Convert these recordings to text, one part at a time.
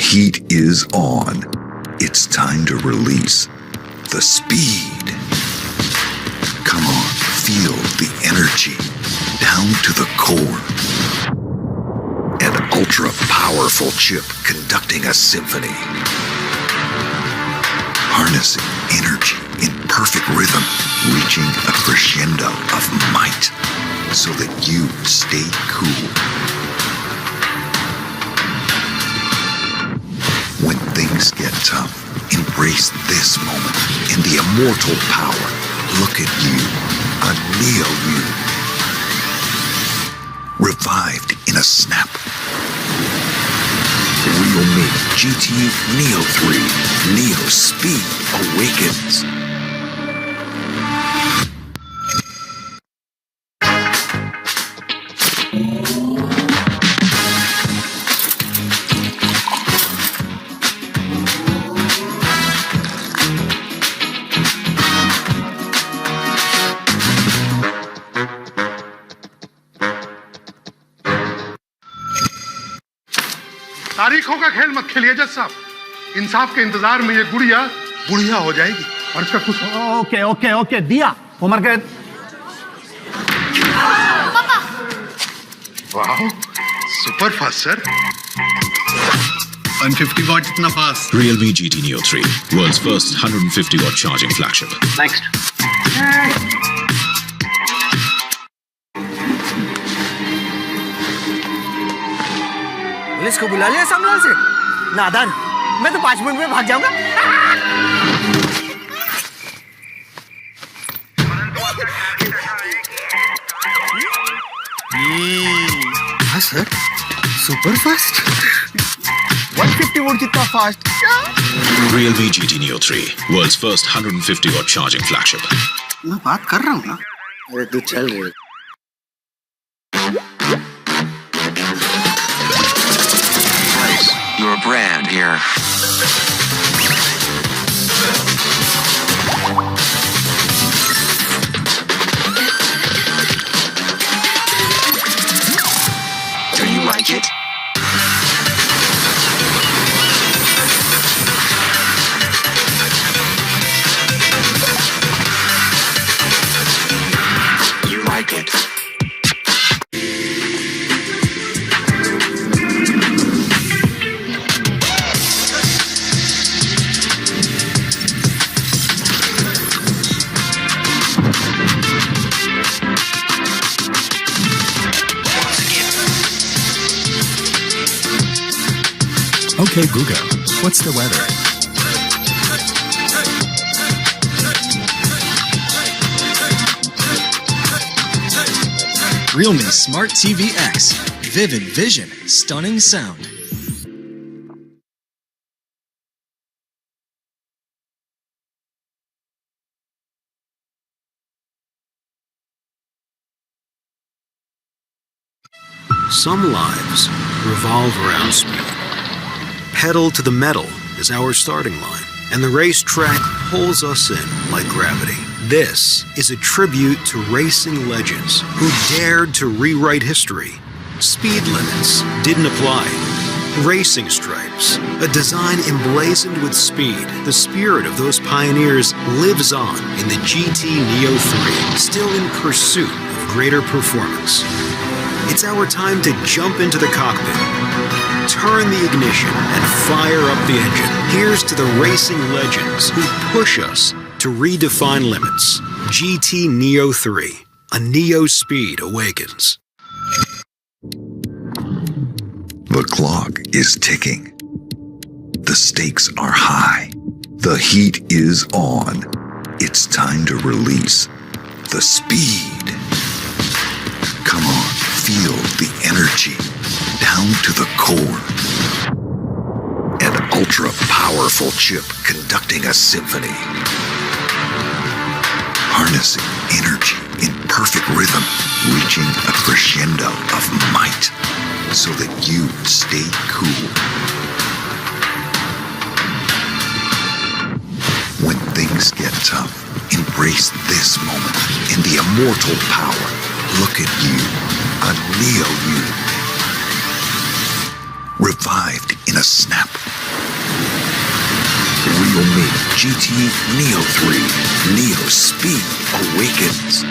heat is on. It's time to release the speed. Come on, feel the energy down to the core. An ultra-powerful chip conducting a symphony. Harnessing energy in perfect rhythm, reaching a crescendo of might so that you stay cool. When things get tough, embrace this moment in the immortal power. Look at you, a Neo you. Revived in a snap. Realme GT Neo 3. Neo speed awakens. तारीखों का खेल मत खेलिए जज साहब। इंसाफ के इंतजार में ये गुड़िया बुढ़िया हो जाएगी और इसका कुछ ओके दिया उमर के पापा। वाह सुपर फास्ट सर। 150 watt इतना fast. Realme GT Neo 3, world's first 150 watt charging flagship. Next. Police को बुला लिया सामने से। नादान, मैं तो 5 मिनट में भाग जाऊंगा। हाँ सर, सुपर फास्ट। 150 वोल्ट जितना fast. Realme GT Neo 3, world's first 150 watt charging flagship. मैं बात कर रहा हूँ ना। अरे तू चल रे। Your brand here. Do you like it? You like it? Okay, Google, what's the weather? Realme Smart TV X. Vivid vision, stunning sound. Some lives revolve around speed. Pedal to the metal is our starting line, and the racetrack pulls us in like gravity. This is a tribute to racing legends who dared to rewrite history. Speed limits didn't apply. Racing stripes, a design emblazoned with speed. The spirit of those pioneers lives on in the GT Neo 3, still in pursuit of greater performance. It's our time to jump into the cockpit, turn the ignition, and fire up the engine. Here's to the racing legends who push us to redefine limits. GT Neo 3, a Neo speed awakens. The clock is ticking. The stakes are high. The heat is on. It's time to release the speed. Come on, feel the energy down to the core. An ultra-powerful chip conducting a symphony. Harnessing energy in perfect rhythm, reaching a crescendo of might so that you stay cool. When things get tough, embrace this moment in the immortal power. Look at you, a Neo you. Revived in a snap. Realme GT Neo 3. Neo speed awakens.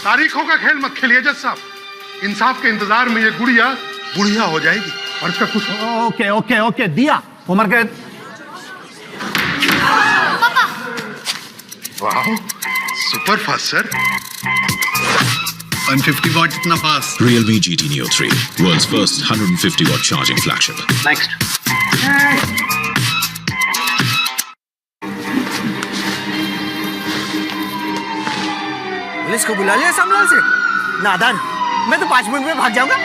तारीखों का खेल मत खेलिए जज साहब। इंसाफ के इंतजार में ये गुड़िया बुढ़िया हो जाएगी और इसका कुछ ओके ओके ओके दिया उमर के वाह सुपर फास्ट सर। 150 watt इतना fast. Realme GT Neo 3, world's first 150-watt charging flagship. Next police को बुला लिया सामलाल से। नादान, मैं तो 5 मिनट में भाग जाऊंगा।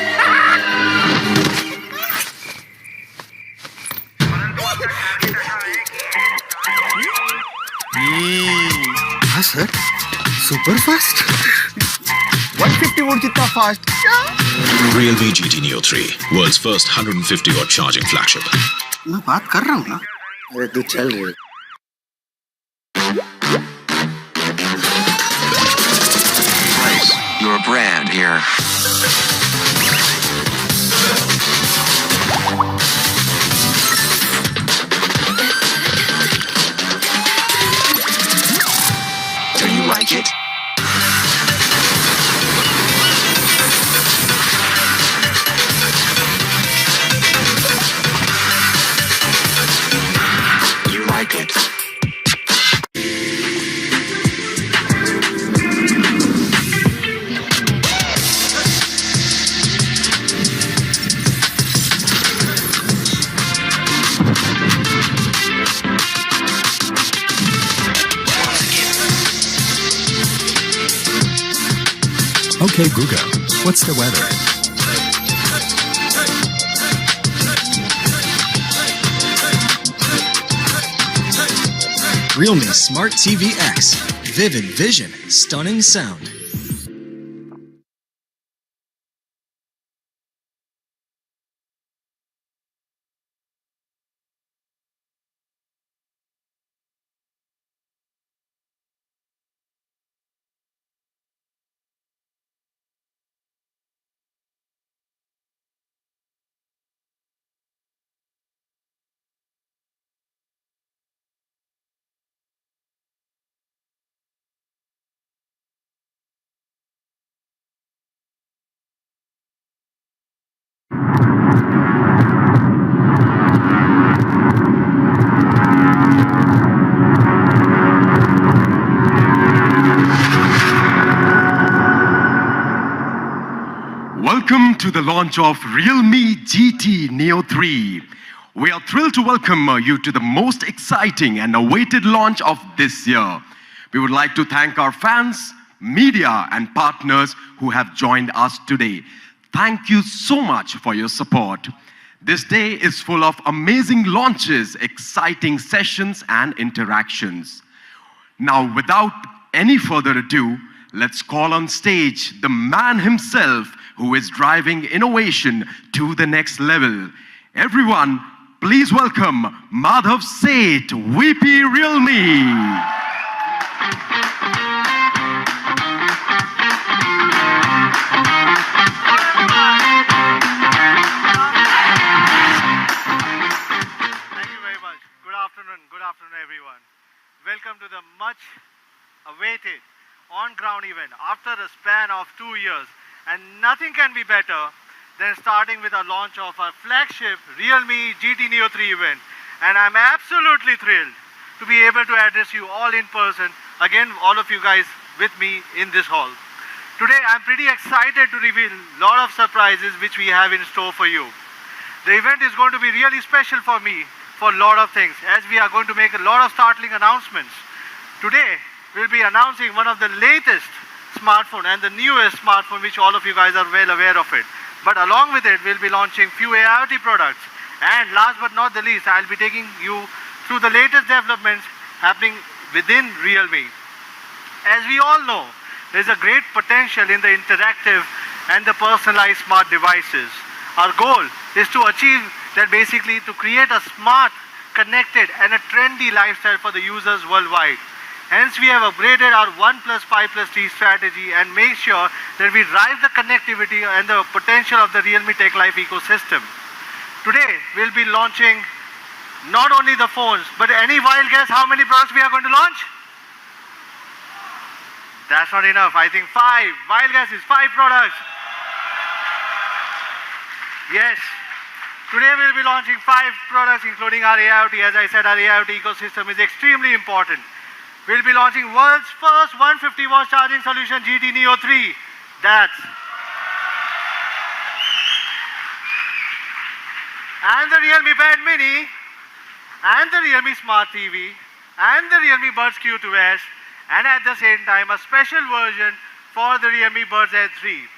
हाँ सर, सुपर फास्ट. 150 वोल्ट जितना fast. Realme GT Neo 3, world's first 150-watt charging flagship. मैं बात कर रहा हूँ ना. अरे तू चल रे. Your brand here. Do you like it? You like it? Okay, Google, what's the weather? Realme Smart TV X. Vivid vision, stunning sound. Welcome to the launch of Realme GT Neo 3. We are thrilled to welcome you to the most exciting and awaited launch of this year. We would like to thank our fans, media, and partners who have joined us today. Thank you so much for your support. This day is full of amazing launches, exciting sessions, and interactions. Now, without any further ado, let's call on stage the man himself who is driving innovation to the next level. Everyone, please welcome Madhav Seth, VP Realme. Good afternoon everyone. Welcome to the much awaited on-ground event after a span of 2 years. And nothing can be better than starting with a launch of our flagship Realme GT Neo 3 event. And I'm absolutely thrilled to be able to address you all in person. Again, all of you guys with me in this hall. Today, I'm pretty excited to reveal a lot of surprises which we have in store for you. The event is going to be really special for me for a lot of things, as we are going to make a lot of startling announcements. Today, we'll be announcing one of the latest smartphone and the newest smartphone, which all of you guys are well aware of it. But along with it, we'll be launching few IoT products. And last but not the least, I'll be taking you through the latest developments happening within Realme. As we all know, there's a great potential in the interactive and the personalized smart devices. Our goal is to achieve that, basically to create a smart, connected and a trendy lifestyle for the users worldwide. Hence, we have upgraded our OnePlus 5+T strategy and make sure that we drive the connectivity and the potential of the Realme Tech Life ecosystem. Today, we'll be launching not only the phones, but any wild guess how many products we are going to launch? That's not enough. I think 5. Wild guess is 5 products. Yes. Today we'll be launching 5 products, including our AIoT. As I said, our AIoT ecosystem is extremely important. We'll be launching world's first 150-watt charging solution, GT Neo 3. And the Realme Pad Mini, and the Realme Smart TV, and the Realme Buds Q2S, and at the same time a special version for the Realme Buds Air 3.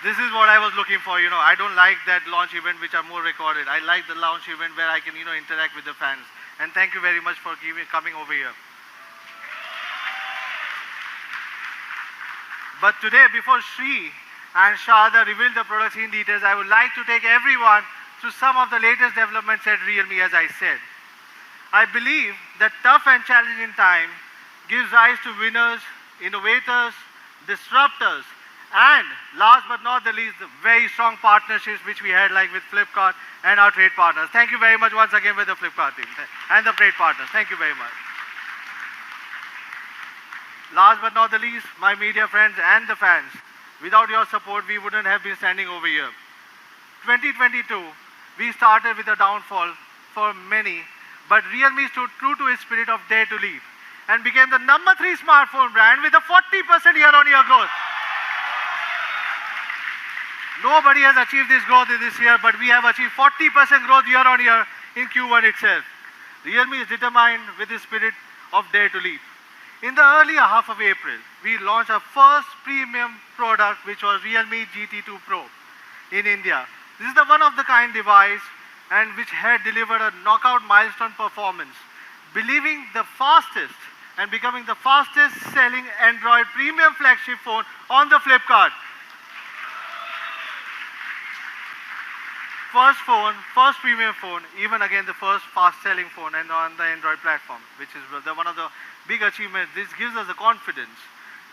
This is what I was looking for. I don't like that launch event which are more recorded. I like the launch event where I can, interact with the fans. And thank you very much for coming over here. But today, before Sri and Shada reveal the products in details, I would like to take everyone through some of the latest developments at Realme, as I said. I believe that tough and challenging time gives rise to winners, innovators, disruptors, and last but not the least, the very strong partnerships which we had, like with Flipkart and our trade partners. Thank you very much once again with the Flipkart team and the trade partners. Thank you very much. Last but not the least, my media friends and the fans. Without your support, we wouldn't have been standing over here. 2022, we started with a downfall for many, but Realme stood true to its spirit of dare to lead and became the #3 smartphone brand with a 40% year-on-year growth. Nobody has achieved this growth in this year, but we have achieved 40% growth year-on-year in Q1 itself. Realme is determined with the spirit of dare to lead. In the earlier half of April, we launched our first premium product, which was Realme GT2 Pro in India. This is the one-of-the-kind device and which had delivered a knockout milestone performance, believing the fastest and becoming the fastest selling Android premium flagship phone on the Flipkart. First premium phone, even again the first fast-selling phone and on the Android platform, which is one of the big achievements. This gives us the confidence.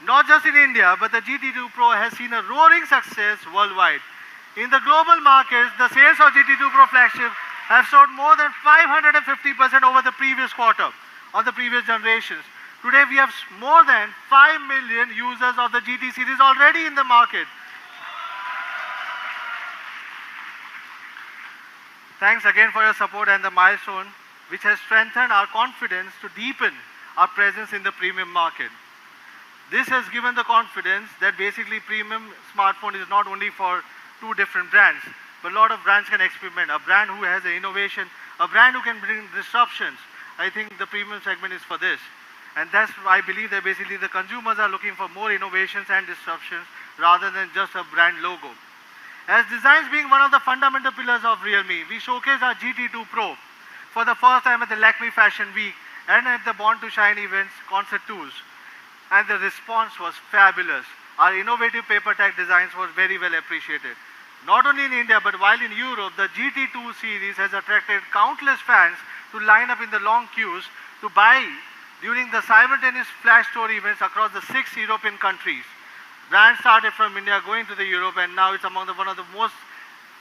Not just in India, but the GT2 Pro has seen a roaring success worldwide. In the global markets, the sales of GT2 Pro flagship have soared more than 550% over the previous quarter, on the previous generations. Today, we have more than 5 million users of the GT series already in the market. Thanks again for your support and the milestone, which has strengthened our confidence to deepen our presence in the premium market. This has given the confidence that basically premium smartphone is not only for 2 different brands, but a lot of brands can experiment. A brand who has an innovation, a brand who can bring disruptions. I think the premium segment is for this. And that's why I believe that basically the consumers are looking for more innovations and disruptions rather than just a brand logo. As designs being one of the fundamental pillars of Realme, we showcased our GT2 Pro for the first time at the Lakme Fashion Week and at the Born to Shine events concert tours. And the response was fabulous. Our innovative paper tag designs were very well appreciated. Not only in India, but while in Europe, the GT2 series has attracted countless fans to line up in the long queues to buy during the simultaneous flash store events across the 6 European countries. Brands started from India going to the Europe, and now it's among one of the most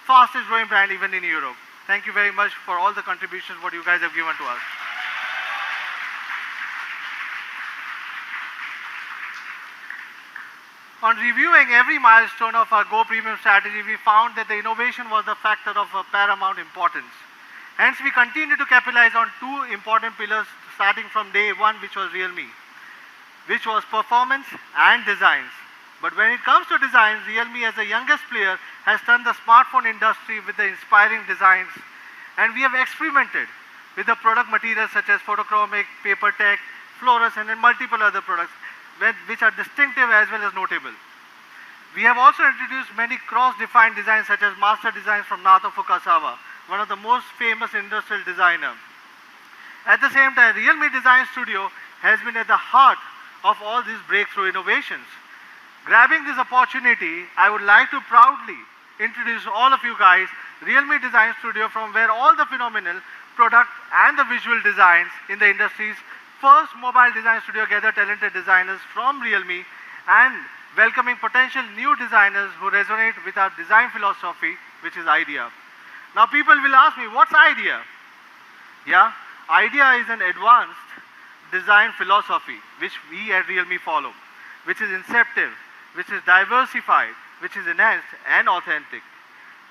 fastest growing brand even in Europe. Thank you very much for all the contributions what you guys have given to us. On reviewing every milestone of our Go Premium strategy, we found that the innovation was a factor of paramount importance. Hence, we continue to capitalize on 2 important pillars starting from day 1, which was Realme, which was performance and designs. But when it comes to design, Realme as the youngest player has turned the smartphone industry with the inspiring designs. And we have experimented with the product materials such as photochromic, paper tech, fluorescent and multiple other products which are distinctive as well as notable. We have also introduced many cross-defined designs such as master designs from Nato Fukasawa, one of the most famous industrial designers. At the same time, Realme Design Studio has been at the heart of all these breakthrough innovations. Grabbing this opportunity, I would like to proudly introduce all of you guys Realme Design Studio, from where all the phenomenal product and the visual designs in the industry's first mobile design studio gather talented designers from Realme and welcoming potential new designers who resonate with our design philosophy, which is IDEA. Now people will ask me, what's IDEA? Yeah, IDEA is an advanced design philosophy which we at Realme follow, which is inceptive, which is diversified, which is enhanced and authentic.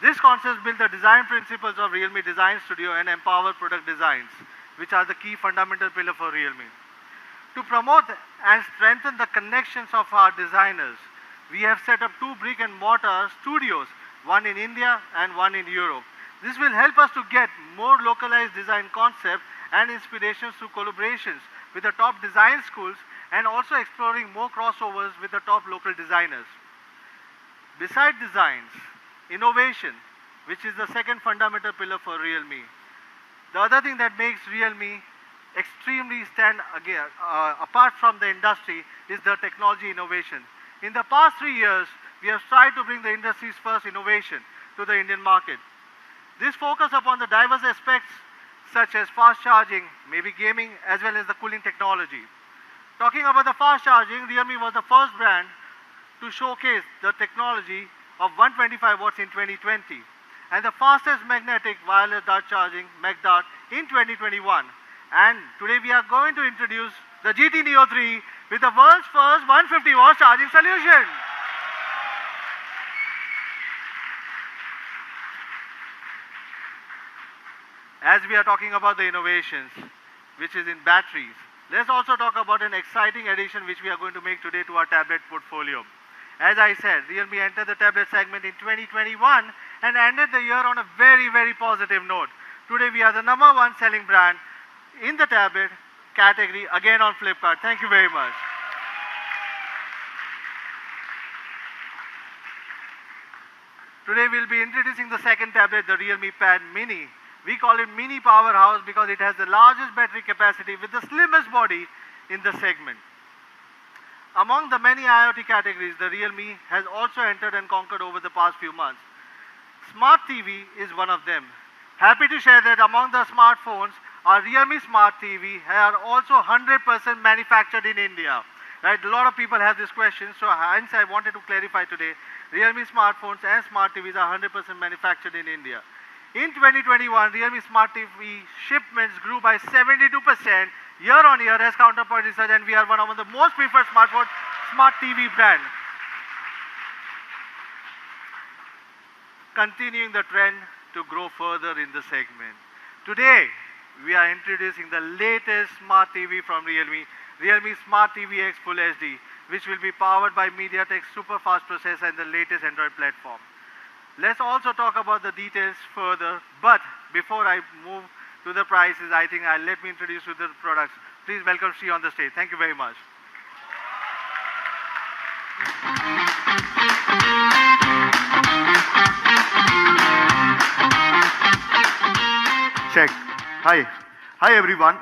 This concept builds the design principles of Realme Design Studio and empower product designs, which are the key fundamental pillar for Realme. To promote and strengthen the connections of our designers, we have set up 2 brick-and-mortar studios, one in India and one in Europe. This will help us to get more localized design concepts and inspirations through collaborations with the top design schools and also exploring more crossovers with the top local designers. Beside designs, innovation, which is the second fundamental pillar for Realme. The other thing that makes Realme extremely stand apart from the industry is the technology innovation. In the past 3 years, we have tried to bring the industry's first innovation to the Indian market. This focus upon the diverse aspects such as fast charging, maybe gaming, as well as the cooling technology. Talking about the fast charging, Realme was the first brand to showcase the technology of 125 watts in 2020 and the fastest magnetic wireless dart charging, MagDart, in 2021. And today we are going to introduce the GT Neo 3 with the world's first 150 watt charging solution. As we are talking about the innovations, which is in batteries, let's also talk about an exciting addition which we are going to make today to our tablet portfolio. As I said, Realme entered the tablet segment in 2021 and ended the year on a very, very positive note. Today we are the #1 selling brand in the tablet category, again on Flipkart. Thank you very much. Today we'll be introducing the second tablet, the Realme Pad Mini. We call it Mini Powerhouse because it has the largest battery capacity with the slimmest body in the segment. Among the many IoT categories, the Realme has also entered and conquered over the past few months. Smart TV is one of them. Happy to share that among the smartphones, our Realme Smart TV are also 100% manufactured in India. Right? A lot of people have this question, so hence I wanted to clarify today. Realme smartphones and smart TVs are 100% manufactured in India. In 2021, Realme Smart TV shipments grew by 72% year on year as Counterpoint Research, and we are one of the most preferred smart TV brand. Continuing the trend to grow further in the segment. Today, we are introducing the latest smart TV from Realme, Realme Smart TV X Full HD, which will be powered by MediaTek super fast processor and the latest Android platform. Let's also talk about the details further, but before I move to the prices, I think let me introduce you to the products. Please welcome Sri on the stage. Thank you very much. Check. Hi. Hi everyone.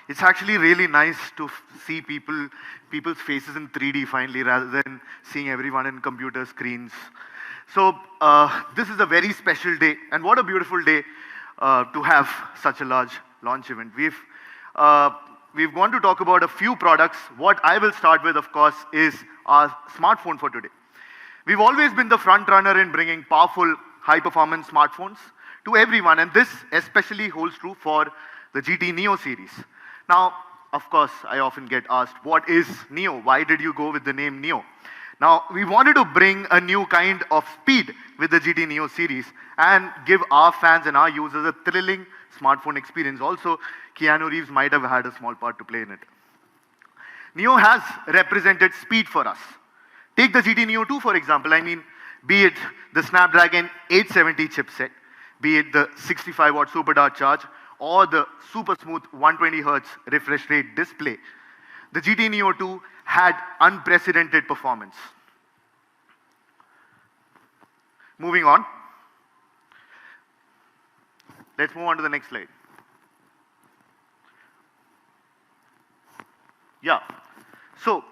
It's actually really nice to see people's faces in 3D finally, rather than seeing everyone in computer screens. So this is a very special day, and what a beautiful day to have such a large launch event. We've gone to talk about a few products. What I will start with, of course, is our smartphone for today. We've always been the front runner in bringing powerful, high-performance smartphones to everyone, and this especially holds true for the GT Neo series. Now, of course, I often get asked, what is Neo? Why did you go with the name Neo? Now, we wanted to bring a new kind of speed with the GT Neo series and give our fans and our users a thrilling smartphone experience. Also, Keanu Reeves might have had a small part to play in it. Neo has represented speed for us. Take the GT Neo 2, for example. I mean, be it the Snapdragon 870 chipset, be it the 65-watt Super Dart charge, or the super smooth 120 Hz refresh rate display, the GT Neo 2 had unprecedented performance. Moving on. Let's move on to the next slide. Yeah. So,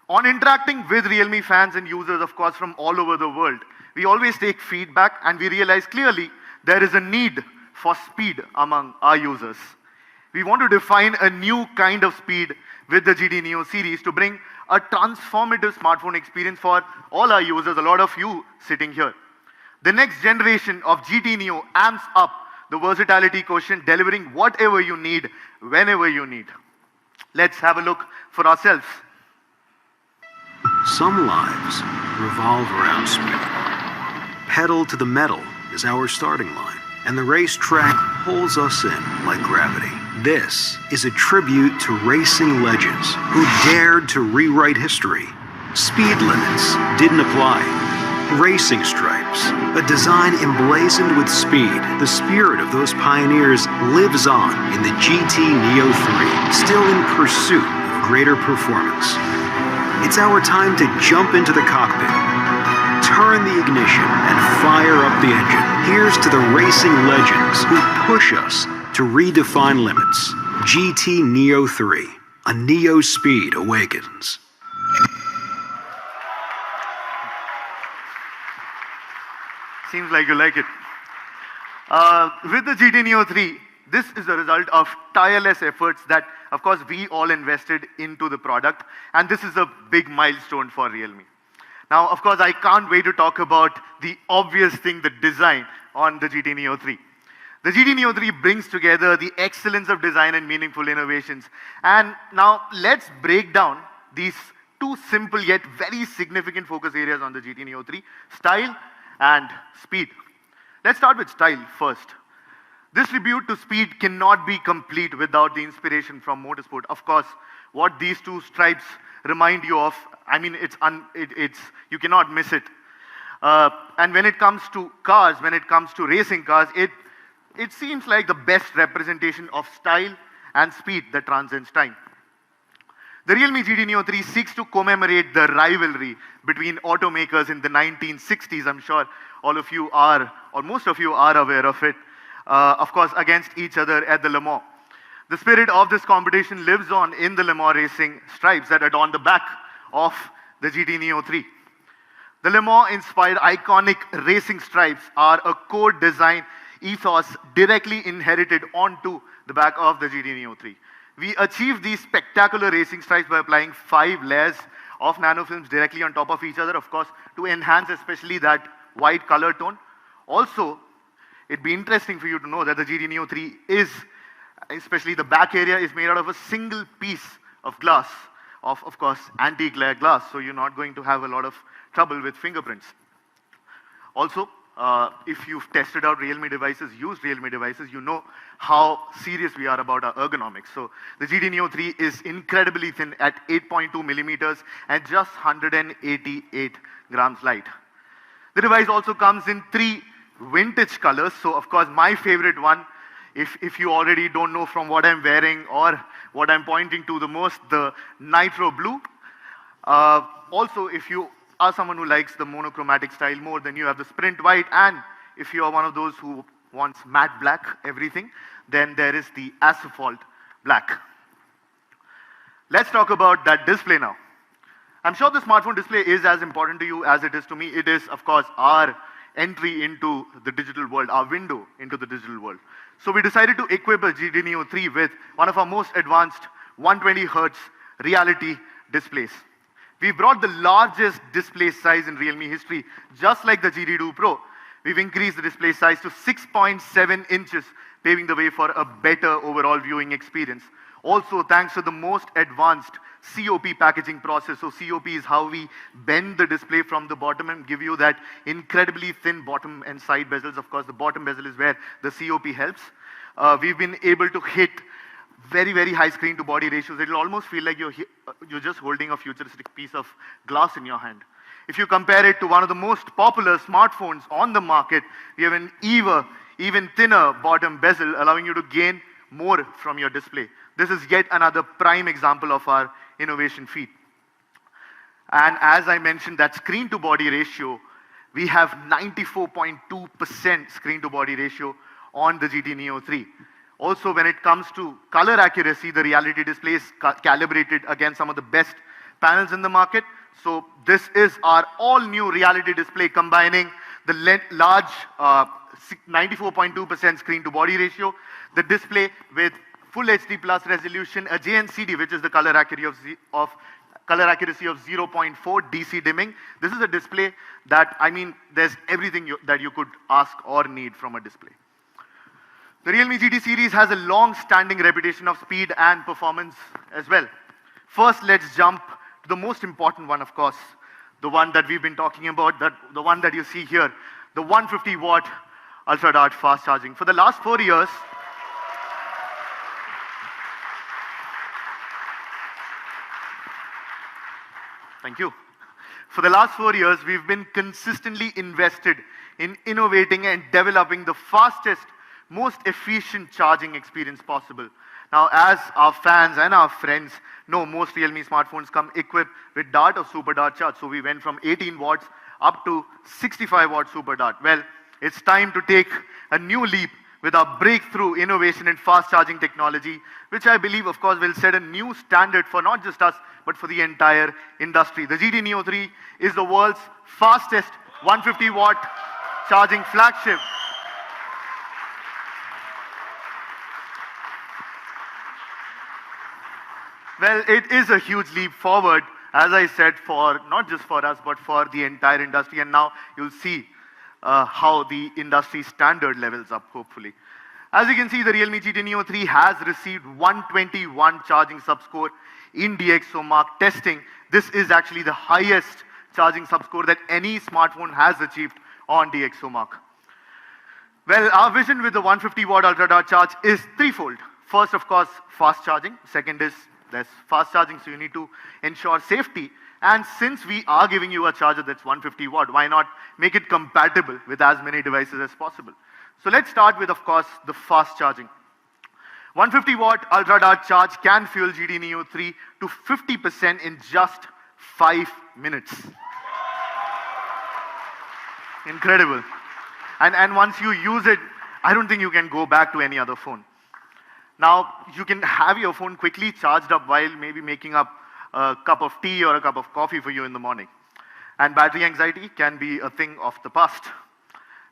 on interacting with Realme fans and users, of course, from all over the world, we always take feedback and we realize clearly there is a need for speed among our users. We want to define a new kind of speed with the GT Neo series to bring a transformative smartphone experience for all our users, a lot of you sitting here. The next generation of GT Neo amps up the versatility quotient, delivering whatever you need, whenever you need. Let's have a look for ourselves. Some lives revolve around speed. Pedal to the metal is our starting line, and the racetrack pulls us in like gravity. This is a tribute to racing legends who dared to rewrite history. Speed limits didn't apply. Racing stripes, a design emblazoned with speed. The spirit of those pioneers lives on in the GT Neo 3, still in pursuit of greater performance. It's our time to jump into the cockpit, turn the ignition, and fire up the engine. Here's to the racing legends who push us to redefine limits. GT Neo 3, a Neo speed awakens. Seems like you like it. With the GT Neo 3, this is a result of tireless efforts that, of course, we all invested into the product, and this is a big milestone for Realme. Now, of course, I can't wait to talk about the obvious thing, the design on the GT Neo 3. The GT Neo 3 brings together the excellence of design and meaningful innovations. And now, let's break down these two simple yet very significant focus areas on the GT Neo 3, style and speed. Let's start with style first. This tribute to speed cannot be complete without the inspiration from motorsport. Of course, what these two stripes remind you of, I mean, you cannot miss it. And when it comes to cars, when it comes to racing cars, it seems like the best representation of style and speed that transcends time. The Realme GT Neo 3 seeks to commemorate the rivalry between automakers in the 1960s. I'm sure all of you are, or most of you are aware of it. Of course, against each other at the Le Mans. The spirit of this competition lives on in the Le Mans racing stripes that adorn the back of the GT Neo 3. The Le Mans-inspired iconic racing stripes are a core design ethos directly inherited onto the back of the GT Neo 3. We achieved these spectacular racing stripes by applying 5 layers of nanofilms directly on top of each other, of course, to enhance especially that white color tone. Also, it'd be interesting for you to know that the GT Neo 3 is, especially the back area, is made out of a single piece of glass, of course, anti-glare glass, so you're not going to have a lot of trouble with fingerprints. Also, if you've tested out Realme devices, used Realme devices, you know how serious we are about our ergonomics. So the GT Neo 3 is incredibly thin at 8.2 millimeters and just 188 grams light. The device also comes in 3 vintage colors. So of course, my favorite one, if you already don't know from what I'm wearing or what I'm pointing to the most, the nitro blue. Also, if you are someone who likes the monochromatic style more, then you have the sprint white, and if you are one of those who wants matte black everything, then there is the asphalt black. Let's talk about that display now. I'm sure the smartphone display is as important to you as it is to me. It is, of course, our entry into the digital world, our window into the digital world. So we decided to equip a GT Neo 3 with one of our most advanced 120 Hz reality displays. We brought the largest display size in Realme history, just like the GT2 Pro. We've increased the display size to 6.7 inches, paving the way for a better overall viewing experience. Also, thanks to the most advanced COP packaging process. So COP is how we bend the display from the bottom and give you that incredibly thin bottom and side bezels. Of course, the bottom bezel is where the COP helps. We've been able to hit very, very high screen to body ratios. It'll almost feel like you're just holding a futuristic piece of glass in your hand. If you compare it to one of the most popular smartphones on the market, we have an even thinner bottom bezel, allowing you to gain more from your display. This is yet another prime example of our innovation feat. And as I mentioned, that screen to body ratio, we have 94.2% screen to body ratio on the GT Neo 3. Also, when it comes to color accuracy, the reality display is calibrated against some of the best panels in the market. So this is our all-new reality display combining the large 94.2% screen-to-body ratio, the display with Full HD Plus resolution, a JNCD, which is the color accuracy of 0.4 DC dimming. This is a display that, I mean, there's everything that you could ask or need from a display. The Realme GT series has a long-standing reputation of speed and performance as well. First, let's jump to the most important one, of course, the one that we've been talking about, the one that you see here, the 150-watt ultra-dart fast charging. For the last 4 years, thank you. For the last 4 years, we've been consistently invested in innovating and developing the fastest, most efficient charging experience possible. Now, as our fans and our friends know, most Realme smartphones come equipped with Dart or Super Dart charge. So we went from 18 watts up to 65 watt Super Dart. Well, it's time to take a new leap with our breakthrough innovation in fast charging technology, which I believe, of course, will set a new standard for not just us, but for the entire industry. The GT Neo 3 is the world's fastest 150-watt charging flagship. Well, it is a huge leap forward, as I said, for not just for us, but for the entire industry. And now you'll see how the industry standard levels up, hopefully. As you can see, the Realme GT Neo 3 has received 121 charging subscore in DxOMark testing. This is actually the highest charging subscore that any smartphone has achieved on DxOMark. Well, our vision with the 150-watt ultra-dart charge is threefold. First, of course, fast charging. Second is there's fast charging, so you need to ensure safety. And since we are giving you a charger that's 150 watt, why not make it compatible with as many devices as possible? So let's start with, of course, the fast charging. 150 watt ultra dart charge can fuel GT Neo 3 to 50% in just 5 minutes. Incredible. And once you use it, I don't think you can go back to any other phone. Now, you can have your phone quickly charged up while maybe making up a cup of tea or a cup of coffee for you in the morning. And battery anxiety can be a thing of the past.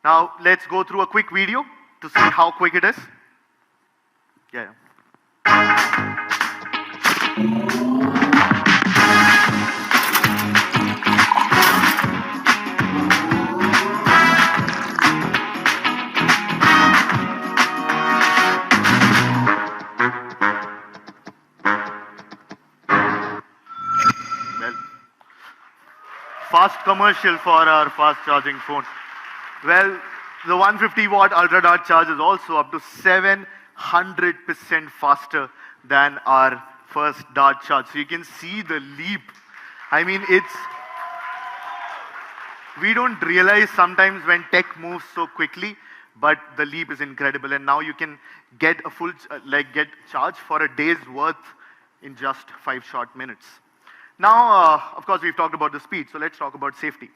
Now, let's go through a quick video to see how quick it is. Yeah. Fast commercial for our fast charging phone. Well, the 150 watt ultra dart charge is also up to 700% faster than our first dart charge. So you can see the leap. I mean, we don't realize sometimes when tech moves so quickly, but the leap is incredible. And now you can get a full, get charge for a day's worth in just 5 short minutes. Now, of course, we've talked about the speed, so let's talk about safety.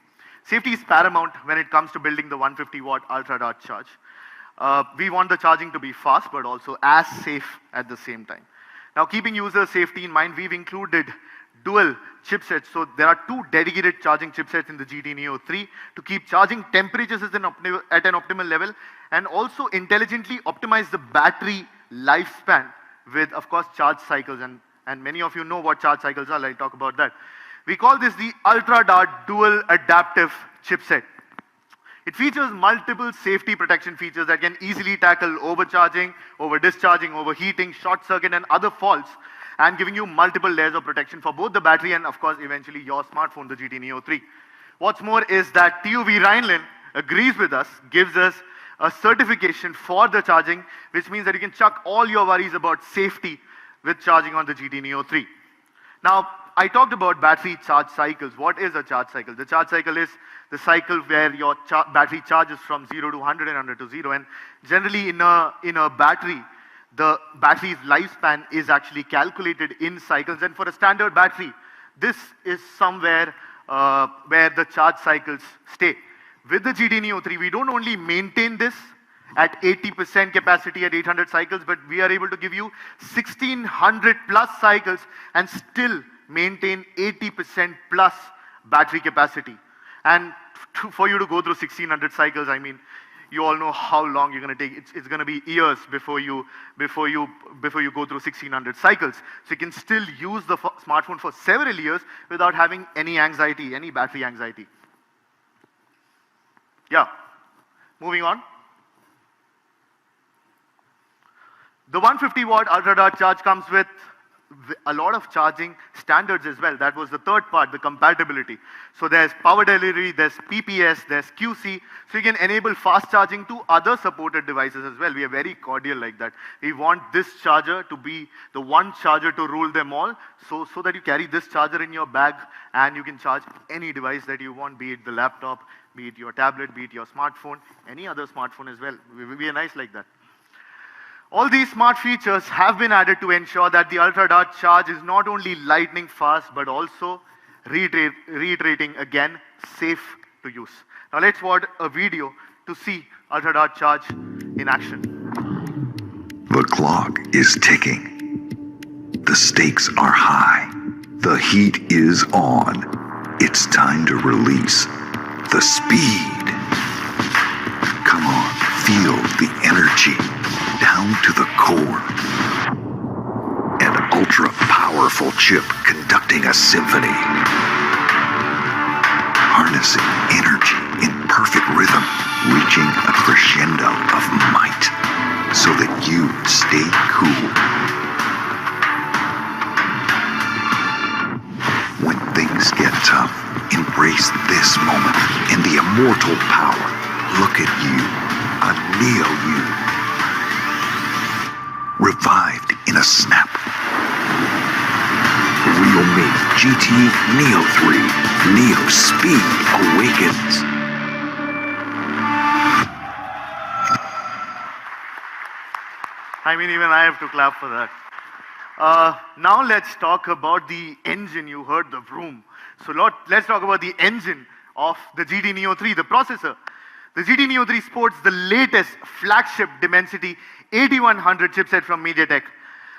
Safety is paramount when it comes to building the 150 watt ultra dart charge. We want the charging to be fast, but also as safe at the same time. Now, keeping user safety in mind, we've included dual chipsets. So there are 2 dedicated charging chipsets in the GT Neo 3 to keep charging temperatures at an optimal level and also intelligently optimize the battery lifespan with, of course, charge cycles. And many of you know what charge cycles are. I'll talk about that. We call this the Ultra Dart Dual Adaptive Chipset. It features multiple safety protection features that can easily tackle overcharging, over-discharging, overheating, short circuit, and other faults, and giving you multiple layers of protection for both the battery and, of course, eventually your smartphone, the GT Neo 3. What's more is that TÜV Rheinland agrees with us, gives us a certification for the charging, which means that you can chuck all your worries about safety with charging on the GT Neo 3. Now, I talked about battery charge cycles. What is a charge cycle? The charge cycle is the cycle where your battery charges from 0 to 100 and 100 to 0. And generally in a battery, the battery's lifespan is actually calculated in cycles. And for a standard battery, this is somewhere where the charge cycles stay. With the GT Neo 3, we don't only maintain this at 80% capacity at 800 cycles, but we are able to give you 1600 plus cycles and still maintain 80% plus battery capacity. And for you to go through 1600 cycles, I mean, you all know how long you're going to take. It's going to be years before you go through 1600 cycles. So you can still use the smartphone for several years without having any anxiety, any battery anxiety. Yeah, moving on. The 150 watt ultra dart charge comes with a lot of charging standards as well. That was the third part, the compatibility. So there's power delivery, there's PPS, there's QC. So you can enable fast charging to other supported devices as well. We are very cordial like that. We want this charger to be the one charger to rule them all, so that you carry this charger in your bag and you can charge any device that you want, be it the laptop, be it your tablet, be it your smartphone, any other smartphone as well. We are nice like that. All these smart features have been added to ensure that the Ultra Dart charge is not only lightning fast, but also, reiterating again, safe to use. Now let's watch a video to see Ultra Dart charge in action. The clock is ticking. The stakes are high. The heat is on. It's time to release the speed. Come on, feel the energy. Down to the core. An ultra-powerful chip conducting a symphony. Harnessing energy in perfect rhythm, reaching a crescendo of might, so that you stay cool. When things get tough, embrace this moment and the immortal power. Look at you, a Neo you. Revived in a snap. Realme GT Neo 3. Neo speed awakens. I mean, even I have to clap for that. Now let's talk about the engine. You heard the vroom. So let's talk about the engine of the GT Neo 3, the processor. The GT Neo 3 sports the latest flagship Dimensity 8100 chipset from MediaTek.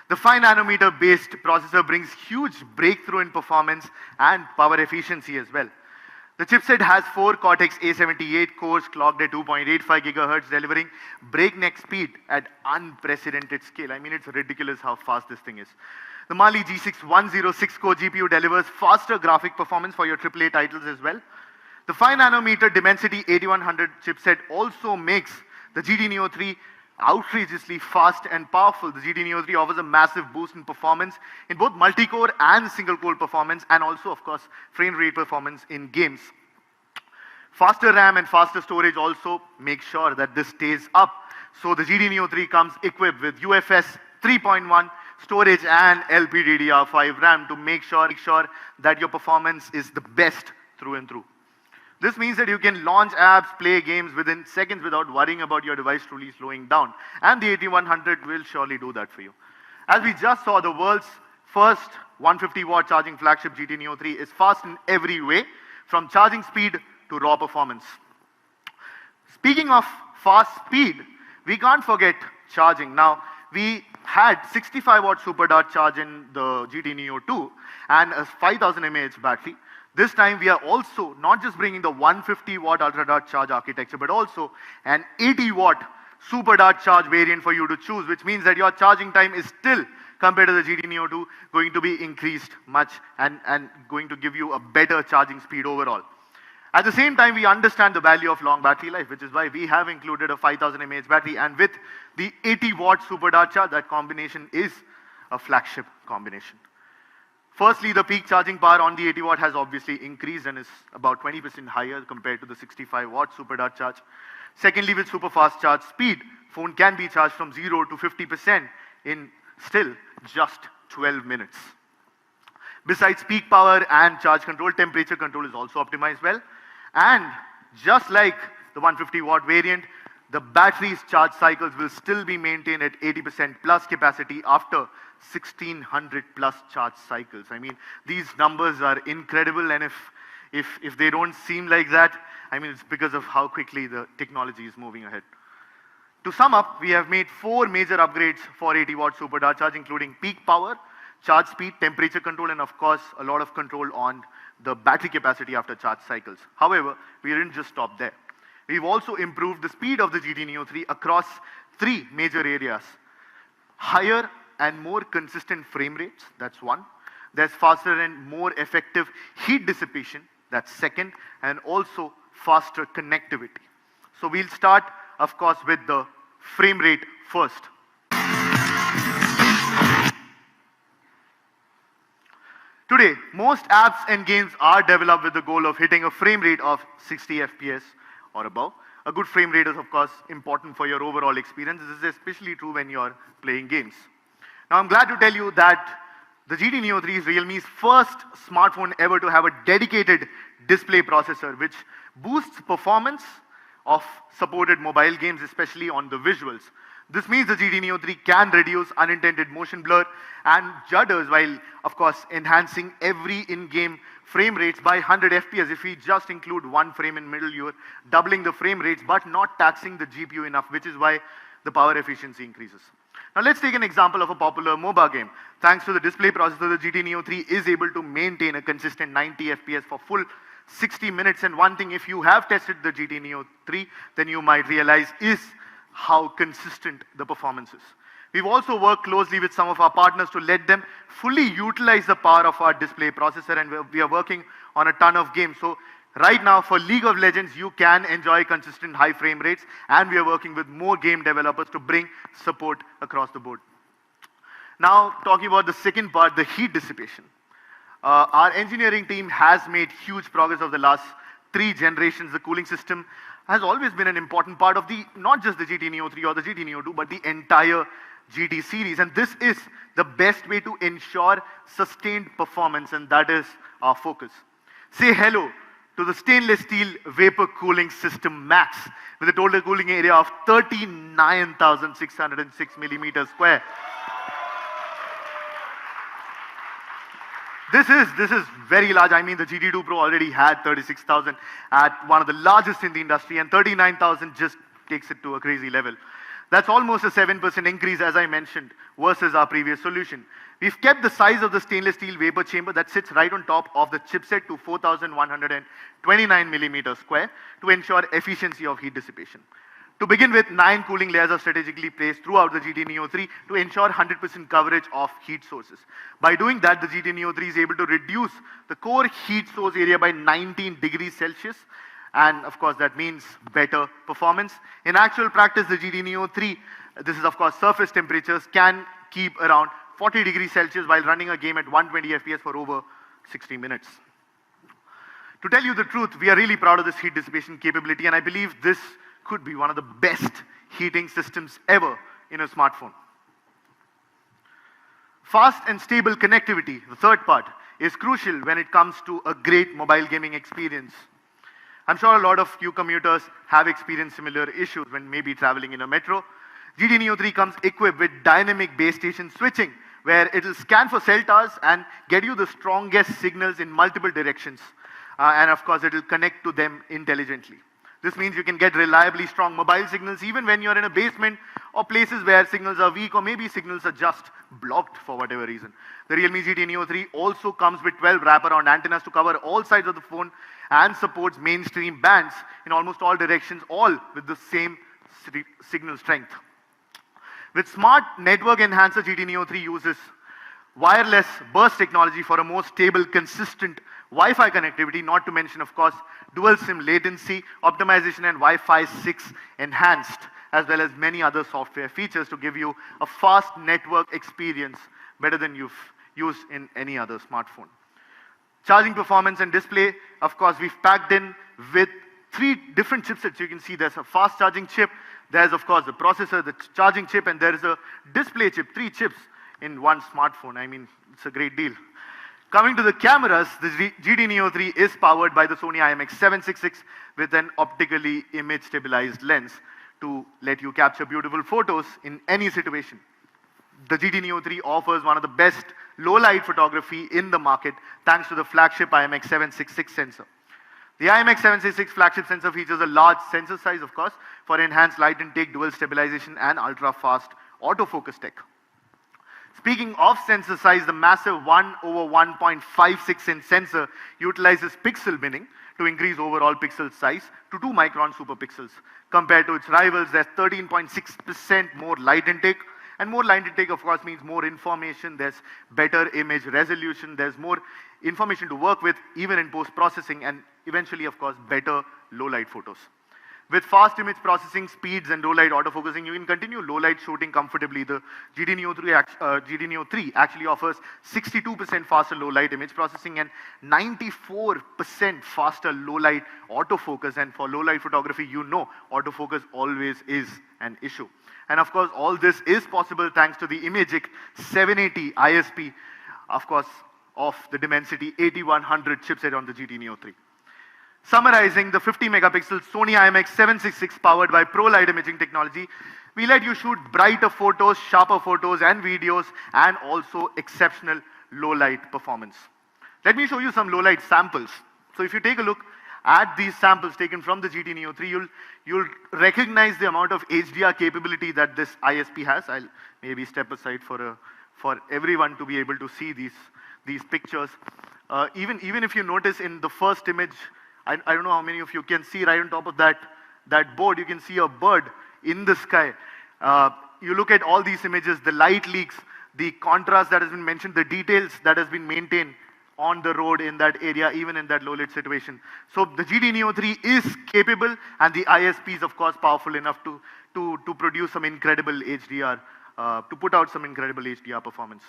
The 5nm based processor brings huge breakthrough in performance and power efficiency as well. The chipset has 4 Cortex A78 cores clocked at 2.85 GHz, delivering breakneck speed at unprecedented scale. I mean, it's ridiculous how fast this thing is. The Mali G6 106-core GPU delivers faster graphic performance for your AAA titles as well. The 5nm Dimensity 8100 chipset also makes the GT Neo 3 outrageously fast and powerful. The GT Neo 3 offers a massive boost in performance in both multi-core and single-core performance, and also, of course, frame rate performance in games. Faster RAM and faster storage also make sure that this stays up. So the GT Neo 3 comes equipped with UFS 3.1 storage and LPDDR5 RAM to make sure that your performance is the best through and through. This means that you can launch apps, play games within seconds without worrying about your device truly slowing down. And the 8100 will surely do that for you. As we just saw, the world's first 150-watt charging flagship GT Neo 3 is fast in every way, from charging speed to raw performance. Speaking of fast speed, we can't forget charging. Now, we had 65-watt Super Dart charge in the GT Neo 2 and a 5000 mAh battery. This time we are also not just bringing the 150-watt Ultra Dart charge architecture, but also an 80-watt Super Dart charge variant for you to choose, which means that your charging time is still, compared to the GT Neo 2, going to be increased much and going to give you a better charging speed overall. At the same time, we understand the value of long battery life, which is why we have included a 5000 mAh battery, and with the 80-watt Super Dart charge, that combination is a flagship combination. Firstly, the peak charging power on the 80-watt has obviously increased and is about 20% higher compared to the 65-watt Super Dart charge. Secondly, with super fast charge speed, phone can be charged from 0 to 50% in still just 12 minutes. Besides peak power and charge control, temperature control is also optimized well. And just like the 150-watt variant, the battery's charge cycles will still be maintained at 80% plus capacity after 1600 plus charge cycles. I mean, these numbers are incredible, and if they don't seem like that, I mean, it's because of how quickly the technology is moving ahead. To sum up, we have made 4 major upgrades for 80-watt supercharge, including peak power, charge speed, temperature control, and of course, a lot of control on the battery capacity after charge cycles. However, we didn't just stop there. We've also improved the speed of the GT Neo 3 across 3 major areas. Higher and more consistent frame rates, that's one. There's faster and more effective heat dissipation, that's second, and also faster connectivity. So we'll start, of course, with the frame rate first. Today, most apps and games are developed with the goal of hitting a frame rate of 60 FPS or above. A good frame rate is, of course, important for your overall experience. This is especially true when you're playing games. Now, I'm glad to tell you that the GT Neo 3 is Realme's first smartphone ever to have a dedicated display processor, which boosts performance of supported mobile games, especially on the visuals. This means the GT Neo 3 can reduce unintended motion blur and judders while, of course, enhancing every in-game frame rates by 100 FPS. If we just include one frame in middle, you're doubling the frame rates but not taxing the GPU enough, which is why the power efficiency increases. Now let's take an example of a popular MOBA game. Thanks to the display processor, the GT Neo 3 is able to maintain a consistent 90 FPS for full 60 minutes. And one thing, if you have tested the GT Neo 3, then you might realize is how consistent the performance is. We've also worked closely with some of our partners to let them fully utilize the power of our display processor, and we are working on a ton of games. So right now for League of Legends, you can enjoy consistent high frame rates, and we are working with more game developers to bring support across the board. Now talking about the second part, the heat dissipation. Our engineering team has made huge progress over the last 3 generations. The cooling system has always been an important part of not just the GT Neo 3 or the GT Neo 2, but the entire GT series. And this is the best way to ensure sustained performance, and that is our focus. Say hello to the stainless steel vapor cooling system Max with a total cooling area of 39,606 millimeters square. This is very large. I mean, the GT2 Pro already had 36,000 at one of the largest in the industry, and 39,000 just takes it to a crazy level. That's almost a 7% increase, as I mentioned, versus our previous solution. We've kept the size of the stainless steel vapor chamber that sits right on top of the chipset to 4,129 millimeters square to ensure efficiency of heat dissipation. To begin with, 9 cooling layers are strategically placed throughout the GT Neo 3 to ensure 100% coverage of heat sources. By doing that, the GT Neo 3 is able to reduce the core heat source area by 19 degrees Celsius, and of course that means better performance. In actual practice, the GT Neo 3, this is of course surface temperatures, can keep around 40 degrees Celsius while running a game at 120 FPS for over 60 minutes. To tell you the truth, we are really proud of this heat dissipation capability, and I believe this could be one of the best heating systems ever in a smartphone. Fast and stable connectivity, the third part, is crucial when it comes to a great mobile gaming experience. I'm sure a lot of you commuters have experienced similar issues when maybe traveling in a metro. GT Neo 3 comes equipped with dynamic base station switching, where it'll scan for cell towers and get you the strongest signals in multiple directions. And of course, it'll connect to them intelligently. This means you can get reliably strong mobile signals even when you're in a basement or places where signals are weak or maybe signals are just blocked for whatever reason. The Realme GT Neo 3 also comes with 12 wraparound antennas to cover all sides of the phone and supports mainstream bands in almost all directions, all with the same signal strength. With Smart Network Enhancer, GT Neo 3 uses wireless burst technology for a more stable, consistent Wi-Fi connectivity, not to mention, of course, dual SIM latency, optimization, and Wi-Fi 6 enhanced, as well as many other software features to give you a fast network experience better than you've used in any other smartphone. Charging performance and display, of course, we've packed in with 3 different chipsets. You can see there's a fast charging chip, there's, of course, the processor, the charging chip, and there is a display chip, 3 chips in one smartphone. I mean, it's a great deal. Coming to the cameras, the GT Neo 3 is powered by the Sony IMX766 with an optically image stabilized lens to let you capture beautiful photos in any situation. The GT Neo 3 offers one of the best low light photography in the market thanks to the flagship IMX766 sensor. The IMX766 flagship sensor features a large sensor size, of course, for enhanced light intake, dual stabilization, and ultra-fast autofocus tech. Speaking of sensor size, the massive 1/1.56-inch sensor utilizes pixel binning to increase overall pixel size to 2 micron superpixels. Compared to its rivals, there's 13.6% more light intake. And more light intake, of course, means more information. There's better image resolution. There's more information to work with, even in post-processing, and eventually, of course, better low-light photos. With fast image processing speeds and low-light autofocusing, you can continue low-light shooting comfortably. The GT Neo 3 actually offers 62% faster low-light image processing and 94% faster low-light autofocus. And for low-light photography, you know autofocus always is an issue. And of course, all this is possible thanks to the MediaTek 780 ISP, of course, of the Dimensity 8100 chipset on the GT Neo 3. Summarizing, the 50-megapixel Sony IMX766 powered by Pro Light imaging technology, we let you shoot brighter photos, sharper photos and videos, and also exceptional low-light performance. Let me show you some low-light samples. So if you take a look at these samples taken from the GT Neo 3, you'll recognize the amount of HDR capability that this ISP has. I'll maybe step aside for everyone to be able to see these pictures. Even if you notice in the first image, I don't know how many of you can see right on top of that board, you can see a bird in the sky. You look at all these images, the light leaks, the contrast that has been mentioned, the details that has been maintained on the road in that area, even in that low-lit situation. So the GT Neo 3 is capable, and the ISP is, of course, powerful enough to produce some incredible HDR, to put out some incredible HDR performance.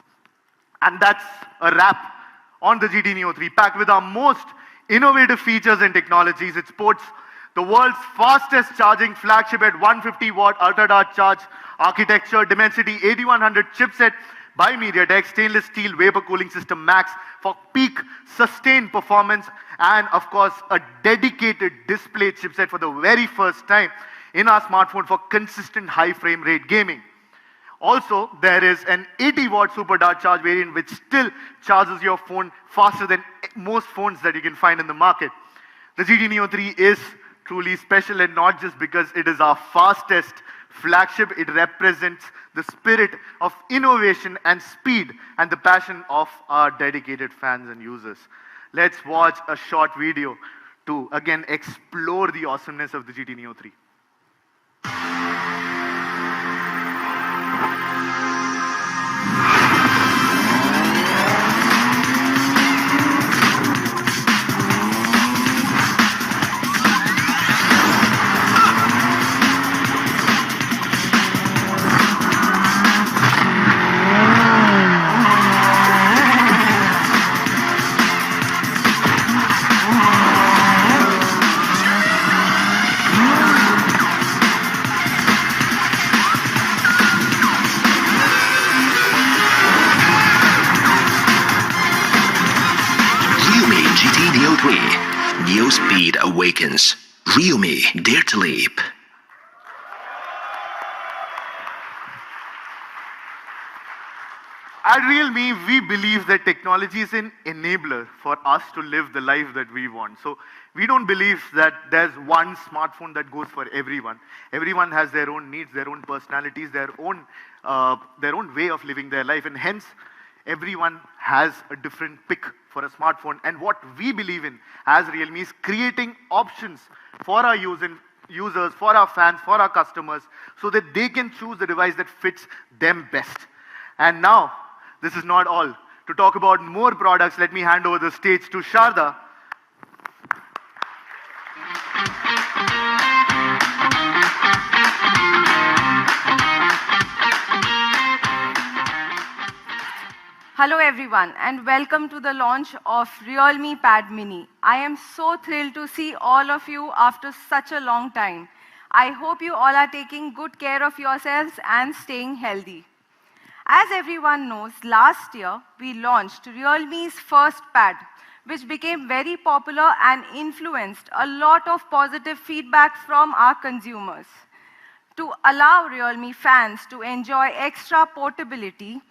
And that's a wrap on the GT Neo 3, packed with our most innovative features and technologies. It sports the world's fastest charging flagship at 150-watt ultra-dark charge architecture, Dimensity 8100 chipset by MediaTek, stainless steel vapor cooling system max for peak sustained performance, and of course a dedicated display chipset for the very first time in our smartphone for consistent high frame rate gaming. Also, there is an 80-watt super dark charge variant which still charges your phone faster than most phones that you can find in the market. The GT Neo 3 is truly special, and not just because it is our fastest flagship. It represents the spirit of innovation and speed and the passion of our dedicated fans and users. Let's watch a short video to again explore the awesomeness of the GT Neo 3. Neo speed awakens. Real Me, dare to leap. At Real Me, we believe that technology is an enabler for us to live the life that we want. So we don't believe that there's one smartphone that goes for everyone. Everyone has their own needs, their own personalities, their own way of living their life, and hence everyone has a different pick for a smartphone. And what we believe in as Real Me is creating options for our users, for our fans, for our customers, so that they can choose the device that fits them best. And now, this is not all. To talk about more products, let me hand over the stage to Sharda. Hello everyone, and welcome to the launch of Realme Pad Mini. I am so thrilled to see all of you after such a long time. I hope you all are taking good care of yourselves and staying healthy. As everyone knows, last year we launched Realme's first pad, which became very popular and influenced a lot of positive feedback from our consumers. To allow Realme fans to enjoy extra portability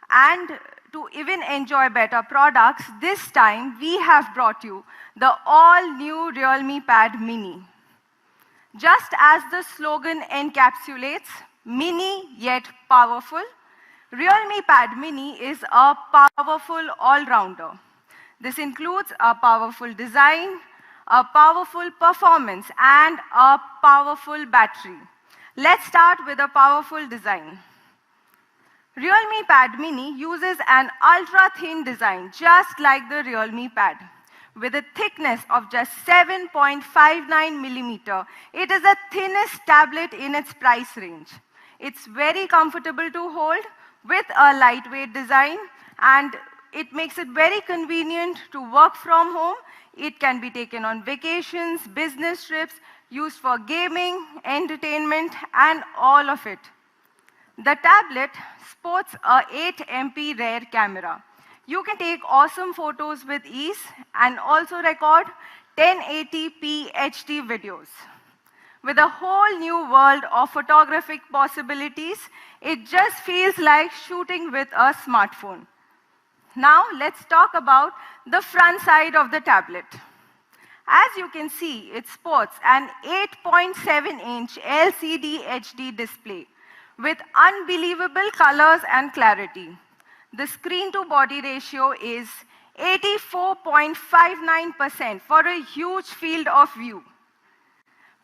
and to even enjoy better products, this time we have brought you the all-new Realme Pad Mini. Just as the slogan encapsulates, mini yet powerful, Realme Pad Mini is a powerful all-rounder. This includes a powerful design, a powerful performance, and a powerful battery. Let's start with a powerful design. Realme Pad Mini uses an ultra-thin design, just like the Realme Pad. With a thickness of just 7.59 millimeter, it is the thinnest tablet in its price range. It's very comfortable to hold with a lightweight design, and it makes it very convenient to work from home. It can be taken on vacations, business trips, used for gaming, entertainment, and all of it. The tablet sports a 8MP rear camera. You can take awesome photos with ease and also record 1080p HD videos. With a whole new world of photographic possibilities, it just feels like shooting with a smartphone. Now let's talk about the front side of the tablet. As you can see, it sports an 8.7-inch LCD HD display with unbelievable colors and clarity. The screen-to-body ratio is 84.59% for a huge field of view.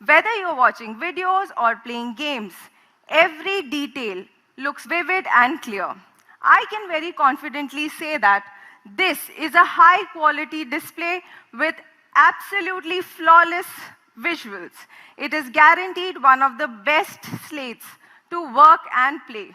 Whether you're watching videos or playing games, every detail looks vivid and clear. I can very confidently say that this is a high-quality display with absolutely flawless visuals. It is guaranteed one of the best slates to work and play.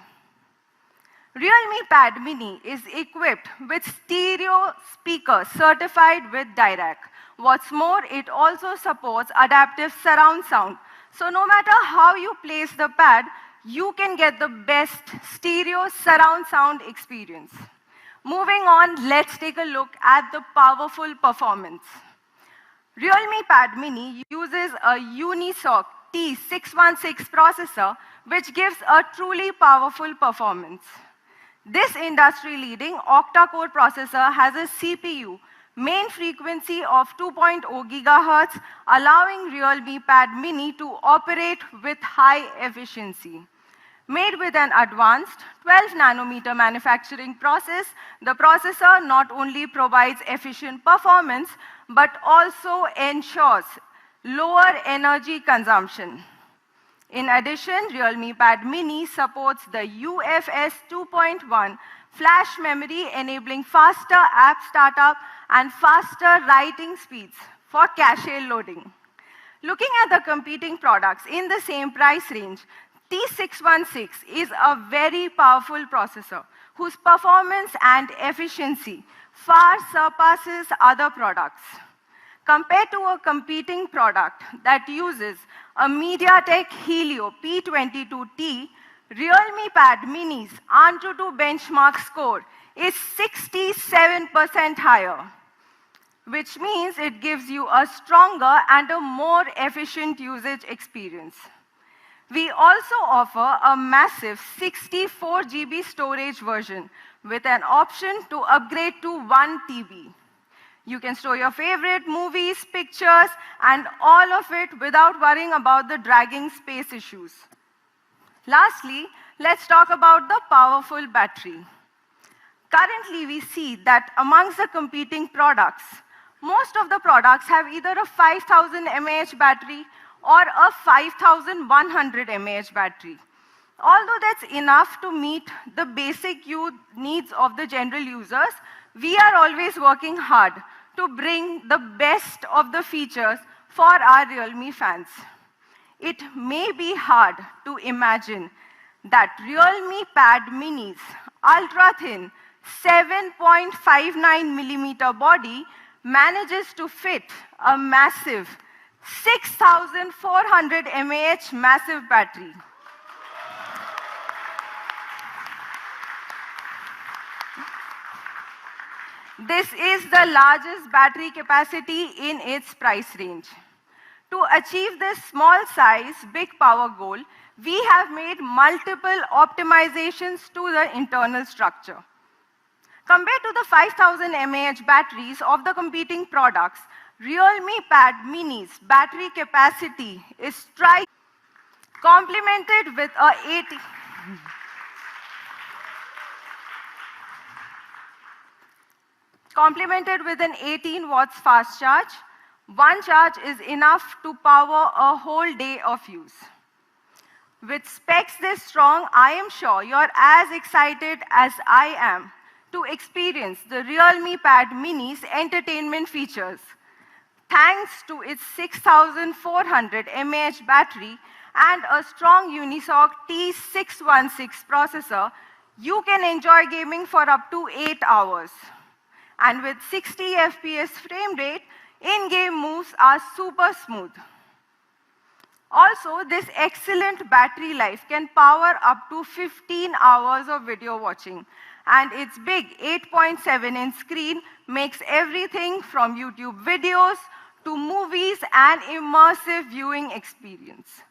Realme Pad Mini is equipped with stereo speakers certified with Dirac. What's more, it also supports adaptive surround sound. So no matter how you place the pad, you can get the best stereo surround sound experience. Moving on, let's take a look at the powerful performance. Realme Pad Mini uses a Unisoc T616 processor, which gives a truly powerful performance. This industry-leading octa-core processor has a CPU main frequency of 2.0 GHz, allowing Realme Pad Mini to operate with high efficiency. Made with an advanced 12-nanometer manufacturing process, the processor not only provides efficient performance, but also ensures lower energy consumption. In addition, Realme Pad Mini supports the UFS 2.1 flash memory, enabling faster app startup and faster writing speeds for cache loading. Looking at the competing products in the same price range, T616 is a very powerful processor whose performance and efficiency far surpasses other products. Compared to a competing product that uses a MediaTek Helio P22T, Realme Pad Mini's Antutu benchmark score is 67% higher, which means it gives you a stronger and a more efficient usage experience. We also offer a massive 64 GB storage version with an option to upgrade to 1 TB. You can store your favorite movies, pictures, and all of it without worrying about the dragging space issues. Lastly, let's talk about the powerful battery. Currently, we see that amongst the competing products, most of the products have either a 5000 mAh battery or a 5100 mAh battery. Although that's enough to meet the basic needs of the general users, we are always working hard to bring the best of the features for our Realme fans. It may be hard to imagine that Realme Pad Mini's ultra-thin 7.59 millimeter body manages to fit a massive 6400 mAh massive battery. This is the largest battery capacity in its price range. To achieve this small size, big power goal, we have made multiple optimizations to the internal structure. Compared to the 5000 mAh batteries of the competing products, Realme Pad Mini's battery capacity is complemented with an 18 watts fast charge. One charge is enough to power a whole day of use. With specs this strong, I am sure you're as excited as I am to experience the Realme Pad Mini's entertainment features. Thanks to its 6400 mAh battery and a strong Unisoc T616 processor, you can enjoy gaming for up to 8 hours. And with 60 FPS frame rate, in-game moves are super smooth. Also, this excellent battery life can power up to 15 hours of video watching, and its big 8.7-inch screen makes everything from YouTube videos to movies an immersive viewing experience.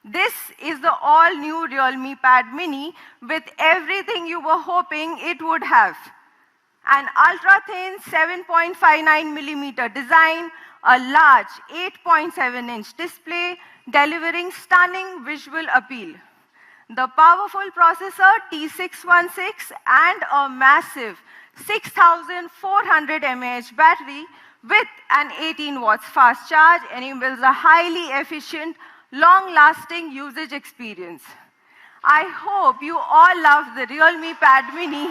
This is the all-new Realme Pad Mini with everything you were hoping it would have. An ultra-thin 7.59mm design, a large 8.7-inch display delivering stunning visual appeal. The powerful processor T616 and a massive 6400 mAh battery with an 18 watts fast charge enables a highly efficient, long-lasting usage experience. I hope you all love the Realme Pad Mini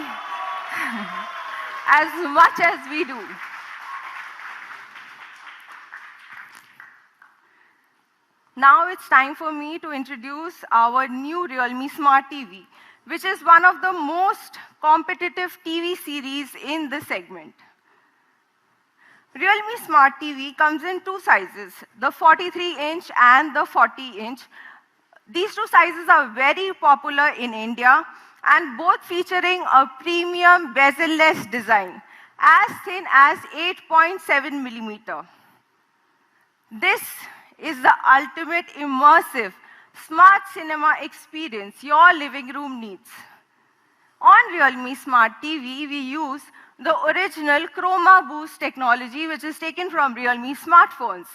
as much as we do. Now it's time for me to introduce our new Realme Smart TV, which is one of the most competitive TV series in the segment. Realme Smart TV comes in two sizes, the 43-inch and the 40-inch. These two sizes are very popular in India and both featuring a premium bezel-less design, as thin as 8.7mm. This is the ultimate immersive smart cinema experience your living room needs. On Realme Smart TV, we use the original Chroma Boost technology, which is taken from Realme smartphones,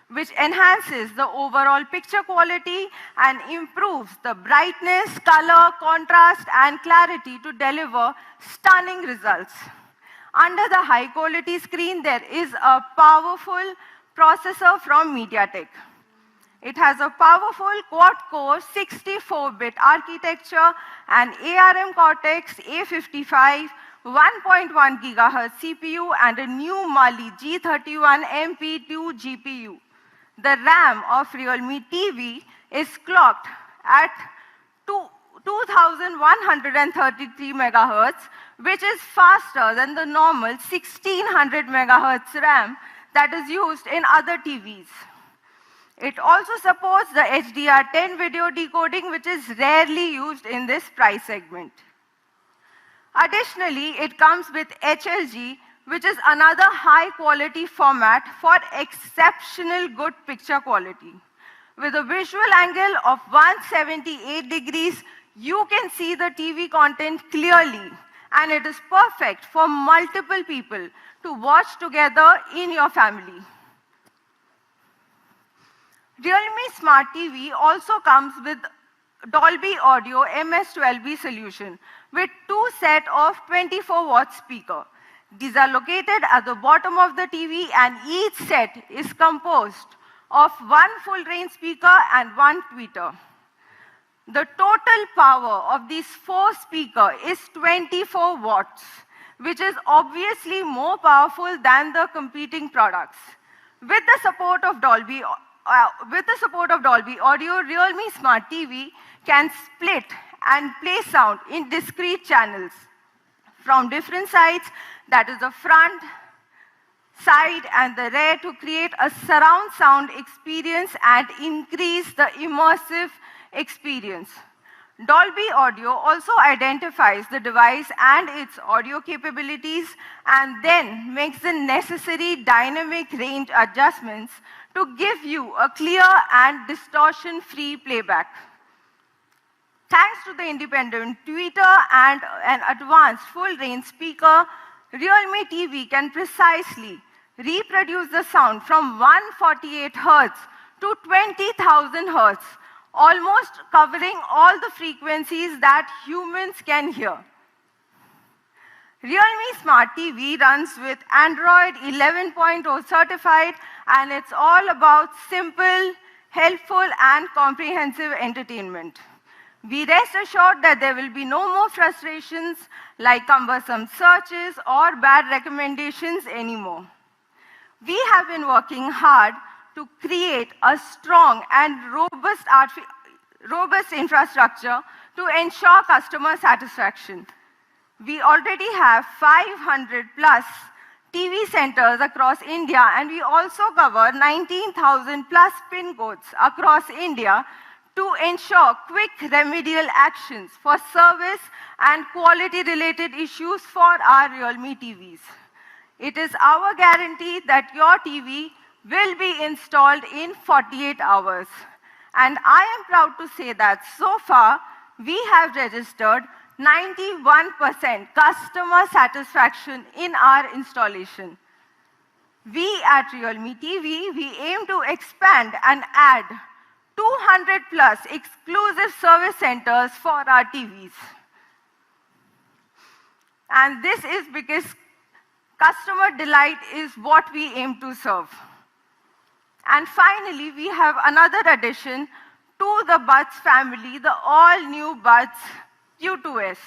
which enhances the overall picture quality and improves the brightness, color, contrast, and clarity to deliver stunning results. Under the high-quality screen, there is a powerful processor from MediaTek. It has a powerful quad-core 64-bit architecture and ARM Cortex A55 1.1 GHz CPU and a new Mali G31 MP2 GPU. The RAM of Realme TV is clocked at 2133 MHz, which is faster than the normal 1600 MHz RAM that is used in other TVs. It also supports the HDR10 video decoding, which is rarely used in this price segment. Additionally, it comes with HLG, which is another high-quality format for exceptional good picture quality. With a visual angle of 178 degrees, you can see the TV content clearly, and it is perfect for multiple people to watch together in your family. Realme Smart TV also comes with Dolby Audio MS12B solution with two sets of 24-watt speakers. These are located at the bottom of the TV, and each set is composed of one full-range speaker and one tweeter. The total power of these four speakers is 24 watts, which is obviously more powerful than the competing products. With the support of Dolby Audio, Realme Smart TV can split and play sound in discrete channels from different sides, that is the front, side, and the rear, to create a surround sound experience and increase the immersive experience. Dolby Audio also identifies the device and its audio capabilities and then makes the necessary dynamic range adjustments to give you a clear and distortion-free playback. Thanks to the independent tweeter and an advanced full-range speaker, Realme TV can precisely reproduce the sound from 148 Hz to 20,000 Hz, almost covering all the frequencies that humans can hear. Realme Smart TV runs with Android 11.0 certified, and it's all about simple, helpful, and comprehensive entertainment. We rest assured that there will be no more frustrations like cumbersome searches or bad recommendations anymore. We have been working hard to create a strong and robust infrastructure to ensure customer satisfaction. We already have 500 plus TV centers across India, and we also cover 19,000 plus PIN codes across India to ensure quick remedial actions for service and quality related issues for our Realme TVs. It is our guarantee that your TV will be installed in 48 hours. And I am proud to say that so far, we have registered 91% customer satisfaction in our installation. We at Realme TV, we aim to expand and add 200 plus exclusive service centers for our TVs. And this is because customer delight is what we aim to serve. And finally, we have another addition to the Buds family, the all-new Buds Q2S.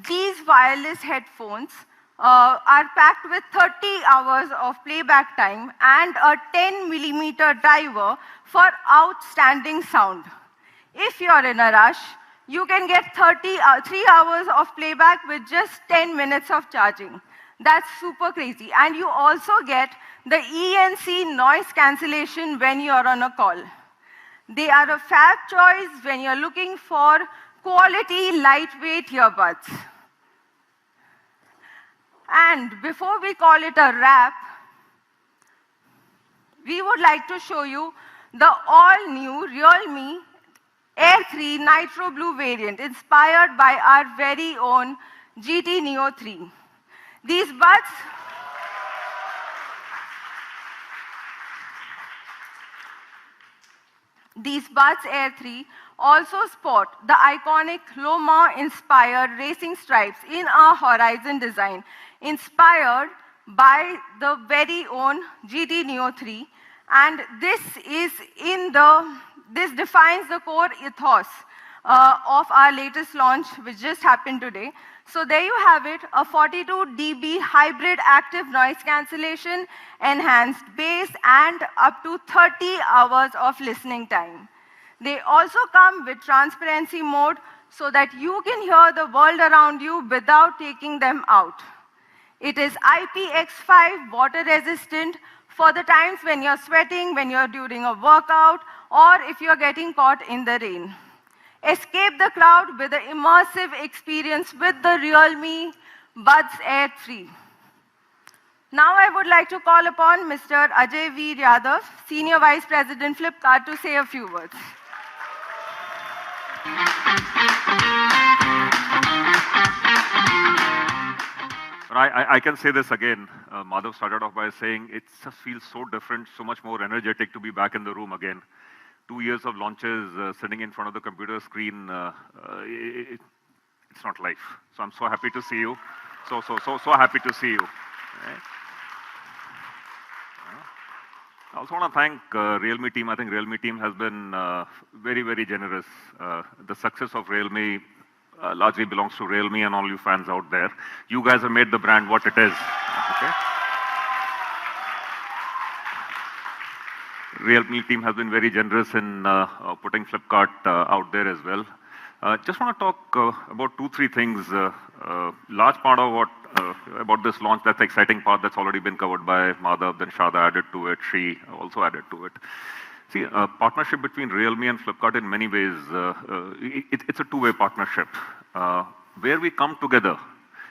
These wireless headphones are packed with 30 hours of playback time and a 10mm driver for outstanding sound. If you're in a rush, you can get 3 hours of playback with just 10 minutes of charging. That's super crazy. And you also get the ENC noise cancellation when you're on a call. They are a fab choice when you're looking for quality, lightweight earbuds. And before we call it a wrap, we would like to show you the all-new Realme Air 3 Nitro Blue variant, inspired by our very own GT Neo 3. These Buds Air 3 also sport the iconic Le Mans-inspired racing stripes in our Horizon design, inspired by the very own GT Neo 3. And this defines the core ethos of our latest launch, which just happened today. So there you have it, a 42 dB hybrid active noise cancellation, enhanced bass, and up to 30 hours of listening time. They also come with transparency mode so that you can hear the world around you without taking them out. It is IPX5 water resistant for the times when you're sweating, when you're during a workout, or if you're getting caught in the rain. Escape the crowd with an immersive experience with the Realme Buds Air 3. Now I would like to call upon Mr. Ajay V. Yadav, Senior Vice President Flipkart, to say a few words. I can say this again. Madhav started off by saying it just feels so different, so much more energetic to be back in the room again. 2 years of launches, sitting in front of the computer screen, it's not life. So I'm so happy to see you. So happy to see you. Right? I also want to thank Realme team. I think Realme team has been very, very generous. The success of Realme largely belongs to Realme and all you fans out there. You guys have made the brand what it is. Okay? Realme team has been very generous in putting Flipkart out there as well. Just want to talk about 2-3 things. Large part of what about this launch, that's the exciting part that's already been covered by Madhav, then Shada added to it, Shri also added to it. See, a partnership between Realme and Flipkart in many ways, it's a two-way partnership. Where we come together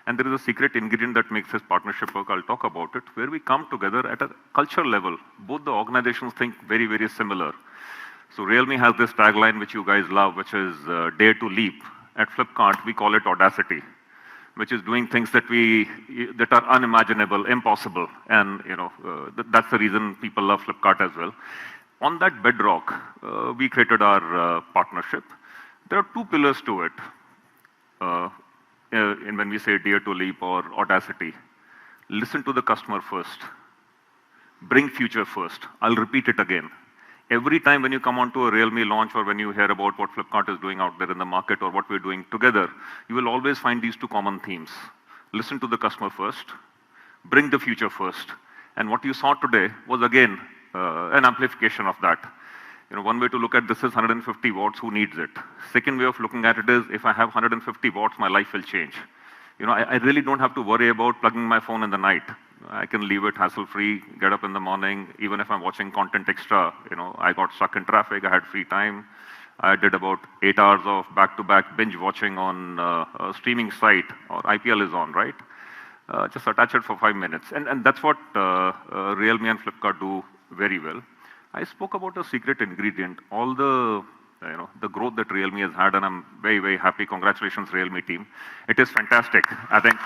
And there is a secret ingredient that makes this partnership work. I'll talk about it, where we come together at a cultural level. Both the organizations think very, very similar. So Realme has this tagline, which you guys love, which is dare to leap. At Flipkart, we call it audacity, which is doing things that are unimaginable, impossible. And that's the reason people love Flipkart as well. On that bedrock, we created our partnership. There are two pillars to it. And when we say dare to leap or audacity, listen to the customer first. Bring future first. I'll repeat it again. Every time when you come onto a Realme launch or when you hear about what Flipkart is doing out there in the market or what we're doing together, you will always find these two common themes. Listen to the customer first. Bring the future first. And what you saw today was again an amplification of that. One way to look at this is 150 watts, who needs it? Second way of looking at it is, if I have 150 watts, my life will change. I really don't have to worry about plugging my phone in the night. I can leave it hassle-free, get up in the morning, even if I'm watching content extra. I got stuck in traffic, I had free time. I did about 8 hours of back-to-back binge watching on a streaming site, or IPL is on, right? Just attach it for 5 minutes. And that's what Real Me and Flipkart do very well. I spoke about a secret ingredient, all the growth that Realme has had, and I'm very, very happy. Congratulations, Realme team. It is fantastic, I think,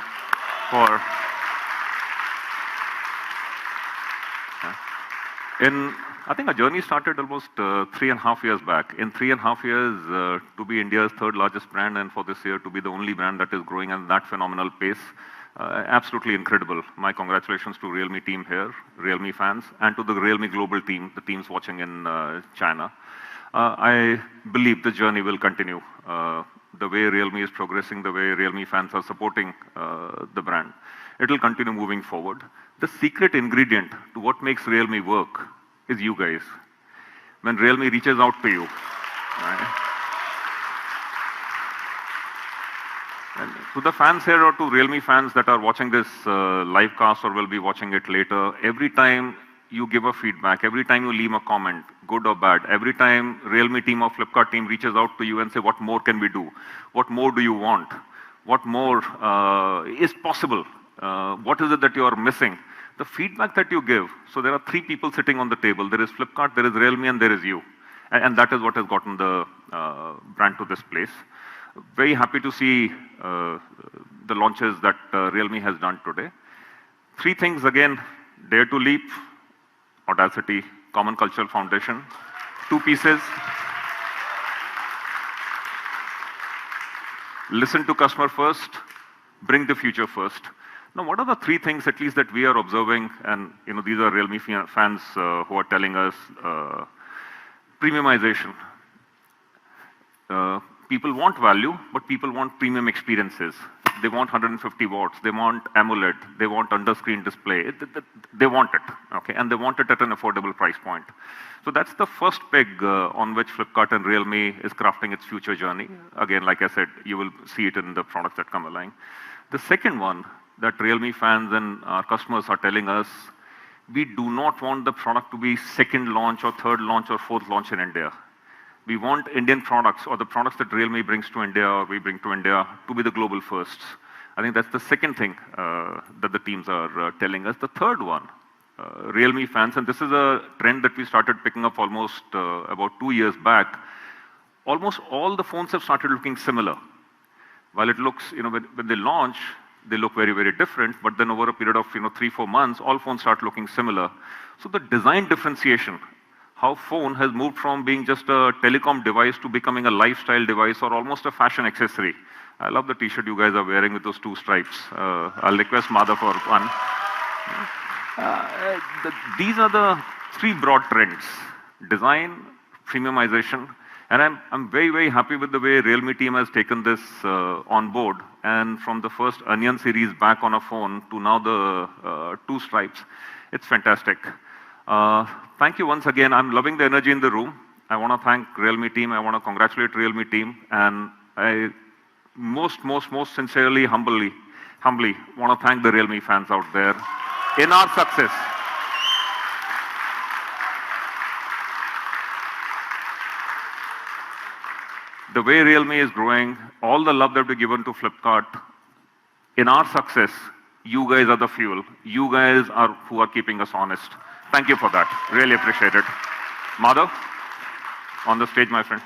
I think our journey started almost 3.5 years back. In 3.5 years, to be India's third largest brand, and for this year to be the only brand that is growing at that phenomenal pace, absolutely incredible. My congratulations to Realme team here, Realme fans, and to the Realme global team, the teams watching in China. I believe the journey will continue. The way Realme is progressing, the way Realme fans are supporting the brand, it will continue moving forward. The secret ingredient to what makes Realme work is you guys. When Realme reaches out to you, right? And to the fans here or to Realme fans that are watching this live cast or will be watching it later, every time you give a feedback, every time you leave a comment, good or bad, every time Realme team or Flipkart team reaches out to you and say, what more can we do? What more do you want? What more is possible? What is it that you are missing? The feedback that you give, so there are 3 people sitting on the table. There is Flipkart, there is Realme, and there is you. And that is what has gotten the brand to this place. Very happy to see the launches that Realme has done today. 3 things again, dare to leap, audacity, common cultural foundation. 2 pieces. Listen to customer first, bring the future first. Now, what are the 3 things at least that we are observing? And these are Realme fans who are telling us premiumization. People want value, but people want premium experiences. They want 150 watts. They want AMOLED. They want under-screen display. They want it, okay? And they want it at an affordable price point. So that's the first peg on which Flipkart and Realme is crafting its future journey. Again, like I said, you will see it in the products that come along. The second one that Realme fans and our customers are telling us, we do not want the product to be second launch or third launch or fourth launch in India. We want Indian products or the products that Realme brings to India or we bring to India to be the global firsts. I think that's the second thing that the teams are telling us. The third one, Realme fans, and this is a trend that we started picking up almost about 2 years back, almost all the phones have started looking similar. While it looks, when they launch, they look very, very different, but then over a period of 3-4 months, all phones start looking similar. So the design differentiation, how phone has moved from being just a telecom device to becoming a lifestyle device or almost a fashion accessory. I love the t-shirt you guys are wearing with those 2 stripes. I'll request Madhav for one. These are the 3 broad trends: design, premiumization, and I'm very, very happy with the way Realme team has taken this on board. And from the first Onion series back on a phone to now the 2 stripes, it's fantastic. Thank you once again. I'm loving the energy in the room. I want to thank Realme team. I want to congratulate Realme team. And I most sincerely, humbly want to thank the Realme fans out there in our success. The way Realme is growing, all the love that we've given to Flipkart, In our success, you guys are the fuel. You guys are who are keeping us honest. Thank you for that. Really appreciate it. Madhav, on the stage, my friend.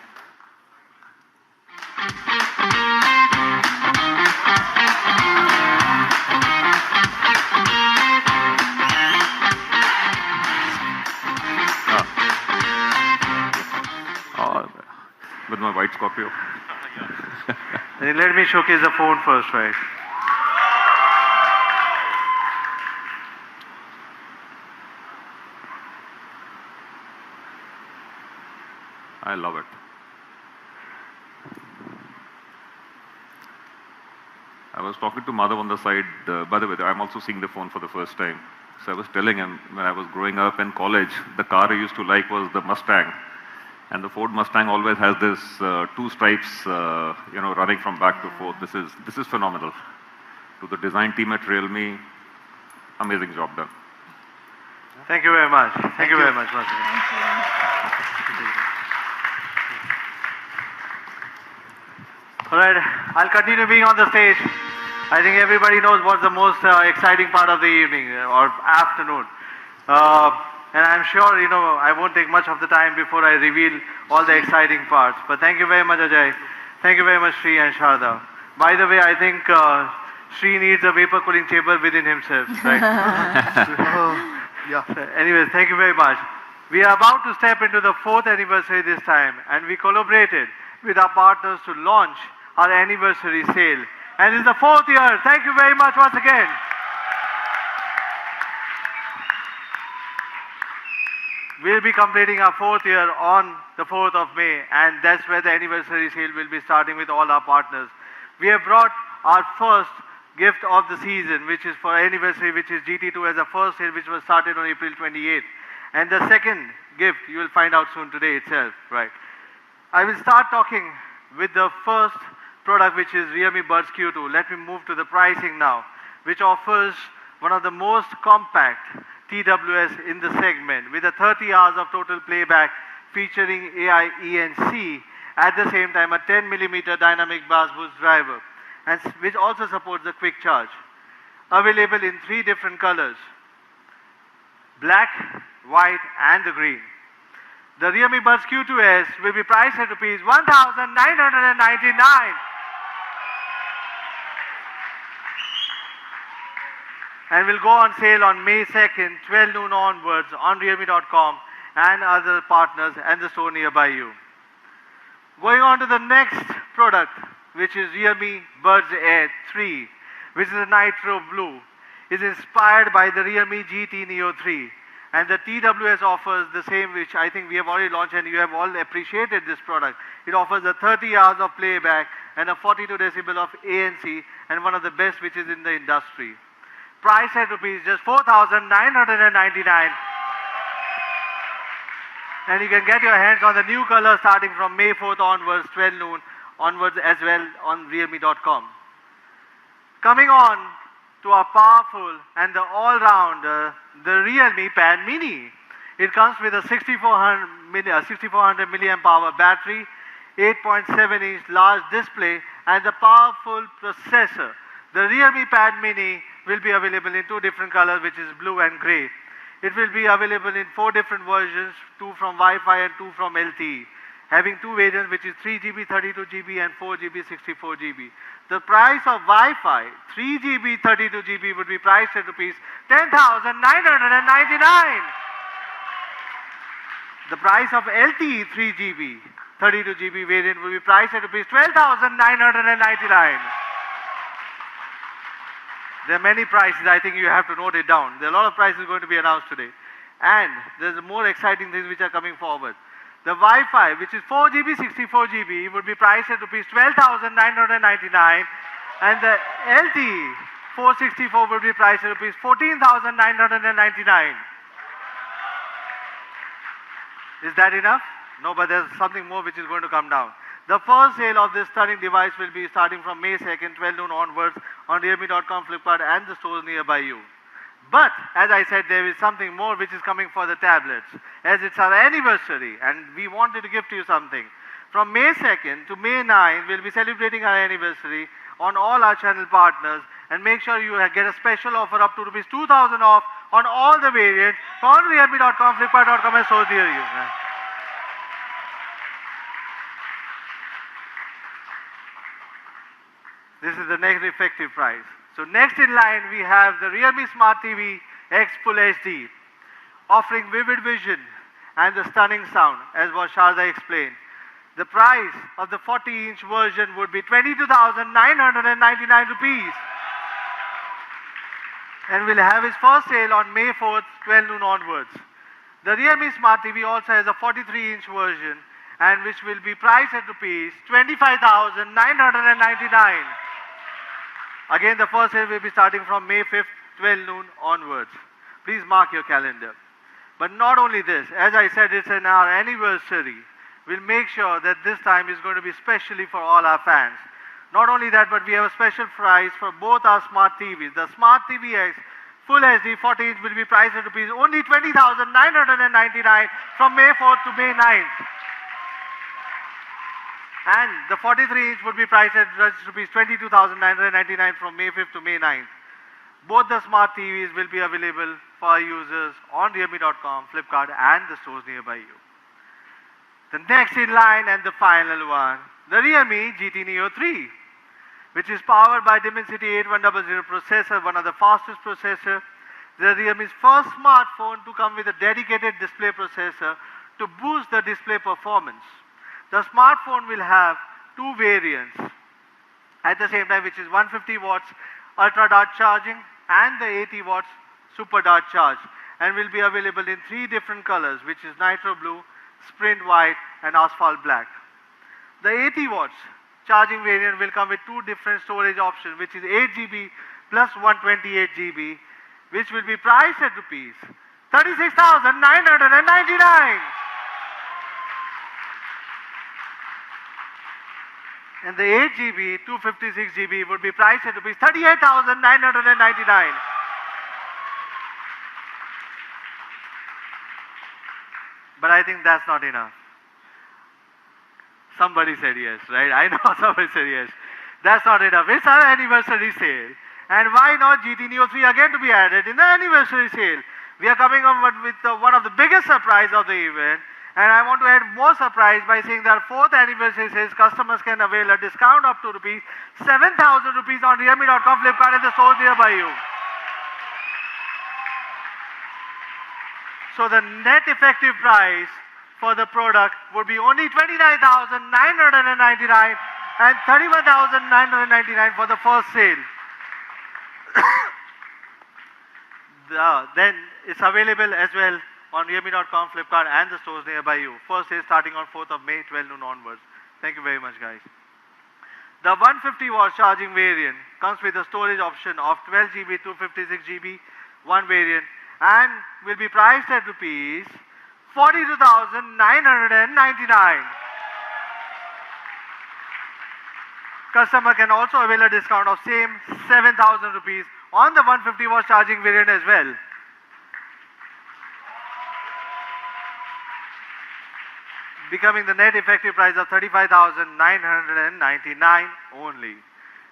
With my white Scorpio. Let me showcase the phone first, right? I love it. I was talking to Madhav on the side. By the way, I'm also seeing the phone for the first time. So I was telling him when I was growing up in college, the car I used to like was the Mustang. And the Ford Mustang always has this two stripes, running from back to forth. This is phenomenal. To the design team at Realme, amazing job done. Thank you very much. Thank you very much once again. All right, I'll continue being on the stage. I think everybody knows what's the most exciting part of the evening or afternoon. And I'm sure, I won't take much of the time before I reveal all the exciting parts. But thank you very much, Ajay. Thank you very much, Sri and Sharda. By the way, I think Sri needs a vapor cooling chamber within himself, right? Yeah. Anyways, thank you very much. We are about to step into the 4th anniversary this time, and we collaborated with our partners to launch our anniversary sale. And it's the 4th year. Thank you very much once again. We'll be completing our 4th year on the 4th of May, and that's where the anniversary sale will be starting with all our partners. We have brought our first gift of the season, which is for anniversary, which is GT2 as a first sale, which was started on April 28th. And the second gift, you will find out soon today itself, right? I will start talking with the first product, which is Realme Buds Q2. Let me move to the pricing now, which offers one of the most compact TWS in the segment with a 30 hours of total playback featuring AI ENC, at the same time a 10mm dynamic bass boost driver, and which also supports the quick charge. Available in 3 different colors: black, white and the green. The Realme Buds Q2S will be priced at rupees 1,999. And will go on sale on May 2nd, 12 noon onwards on realme.com and other partners and the store nearby you. Going on to the next product, which is Realme Buds Air 3, which is a Nitro Blue, is inspired by the Realme GT Neo 3. And the TWS offers the same, which I think we have already launched and you have all appreciated this product. It offers a 30 hours of playback and a 42 decibel of ANC, and one of the best which is in the industry. Price at rupees just 4,999. And you can get your hands on the new color starting from May 4th onwards, 12 noon onwards as well on realme.com. Coming on to our powerful and the all-round, the Realme Pad Mini. It comes with a 6400 milliamp hour battery, 8.7-inch large display and the powerful processor. The Realme Pad Mini will be available in 2 different colors, which is blue and grey. It will be available in 4 different versions, 2 from Wi-Fi and 2 from LTE, having 2 variants, which is 3GB, 32GB and 4GB, 64GB. The price of Wi-Fi 3GB, 32GB would be priced at rupees 10,999. The price of LTE 3GB, 32GB variant will be priced at rupees 12,999. There are many prices, I think you have to note it down. There are a lot of prices going to be announced today. And there's more exciting things which are coming forward. The Wi-Fi, which is 4GB, 64GB, would be priced at rupees 12,999. And the LTE 464 would be priced at rupees 14,999. Is that enough? No, but there's something more which is going to come down. The first sale of this stunning device will be starting from May 2nd, 12 noon onwards on realme.com, Flipkart and the stores nearby you. But, as I said, there is something more which is coming for the tablets, as it's our anniversary and we wanted to give to you something. From May 2nd to May 9th, we'll be celebrating our anniversary on all our channel partners, And make sure you get a special offer up to rupees 2,000 off on all the variants on realme.com, flipkart.com and so near you. This is the next effective price. So next in line we have the Realme Smart TV X Full HD, offering vivid vision and the stunning sound, as what Sharda explained. The price of the 40-inch version would be 22,999 rupees. And will have its first sale on May 4th, 12 noon onwards. The Realme Smart TV also has a 43-inch version, and which will be priced at rupees 25,999. Again, the first sale will be starting from May 5th, 12 noon onwards. Please mark your calendar. But not only this, as I said, it's in our anniversary. We'll make sure that this time is going to be specially for all our fans. Not only that, but we have a special price for both our smart TVs. The Smart TV X Full HD 40-inch will be priced at rupees only 20,999 from May 4th to May 9th. And the 43-inch would be priced at rupees 22,999 from May 5th to May 9th. Both the smart TVs will be available for our users on realme.com, Flipkart and the stores nearby you. The next in line and the final one, the Realme GT Neo 3, which is powered by Dimensity 8100 processor, one of the fastest processor. The Realme's first smartphone to come with a dedicated display processor to boost the display performance. The smartphone will have two variants at the same time, which is 150 watts ultra dart charging and the 80 watts super dart charge, and will be available in 3 different colors, which is nitro blue, sprint white and asphalt black. The 80 watts charging variant will come with 2 different storage options, which is 8 GB plus 128 GB, which will be priced at rupees 36,999. And the 8 GB, 256 GB would be priced at rupees 38,999. But I think that's not enough. Somebody said yes, right? I know somebody said yes. That's not enough. It's our anniversary sale. And why not GT Neo 3 again to be added in the anniversary sale? We are coming up with one of the biggest surprise of the event. And I want to add more surprise by saying that 4th anniversary sales customers can avail a discount up to rupees 7,000 rupees on realme.com, Flipkart and the stores nearby you. So the net effective price for the product would be only 29,999 and 31,999 for the first sale. Then it's available as well on realme.com, Flipkart and the stores nearby you. First sale starting on 4th of May, 12 noon onwards. Thank you very much, guys. The 150 watt charging variant comes with a storage option of 12 GB, 256 GB, one variant, and will be priced at rupees 42,999. Customer can also avail a discount of same 7,000 rupees on the 150 watt charging variant as well. Becoming the net effective price of 35,999 only.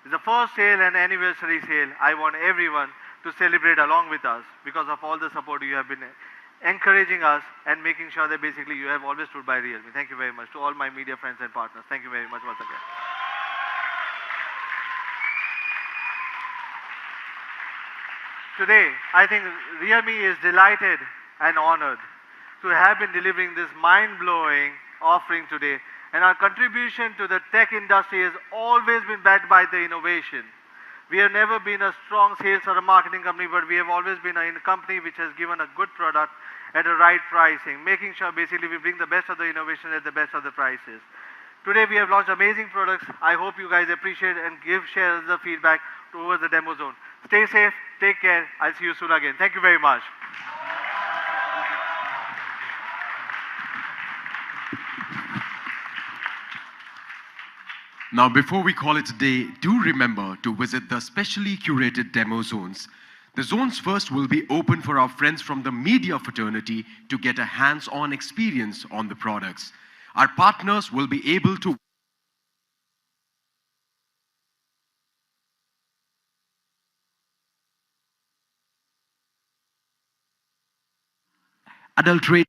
It's the first sale and anniversary sale. I want everyone to celebrate along with us because of all the support you have been encouraging us and making sure that basically you have always stood by Realme. Thank you very much to all my media friends and partners. Thank you very much once again. Today, I think Realme is delighted and honored to have been delivering this mind-blowing offering today. And our contribution to the tech industry has always been backed by the innovation. We have never been a strong sales or a marketing company, but we have always been a company which has given a good product at the right pricing, making sure basically we bring the best of the innovation at the best of the prices. Today we have launched amazing products. I hope you guys appreciate and share the feedback towards the demo zone. Stay safe, take care. I'll see you soon again. Thank you very much. Now, before we call it a day, do remember to visit the specially curated demo zones. The zones first will be open for our friends from the media fraternity to get a hands-on experience on the products. Our partners will be able to adulterate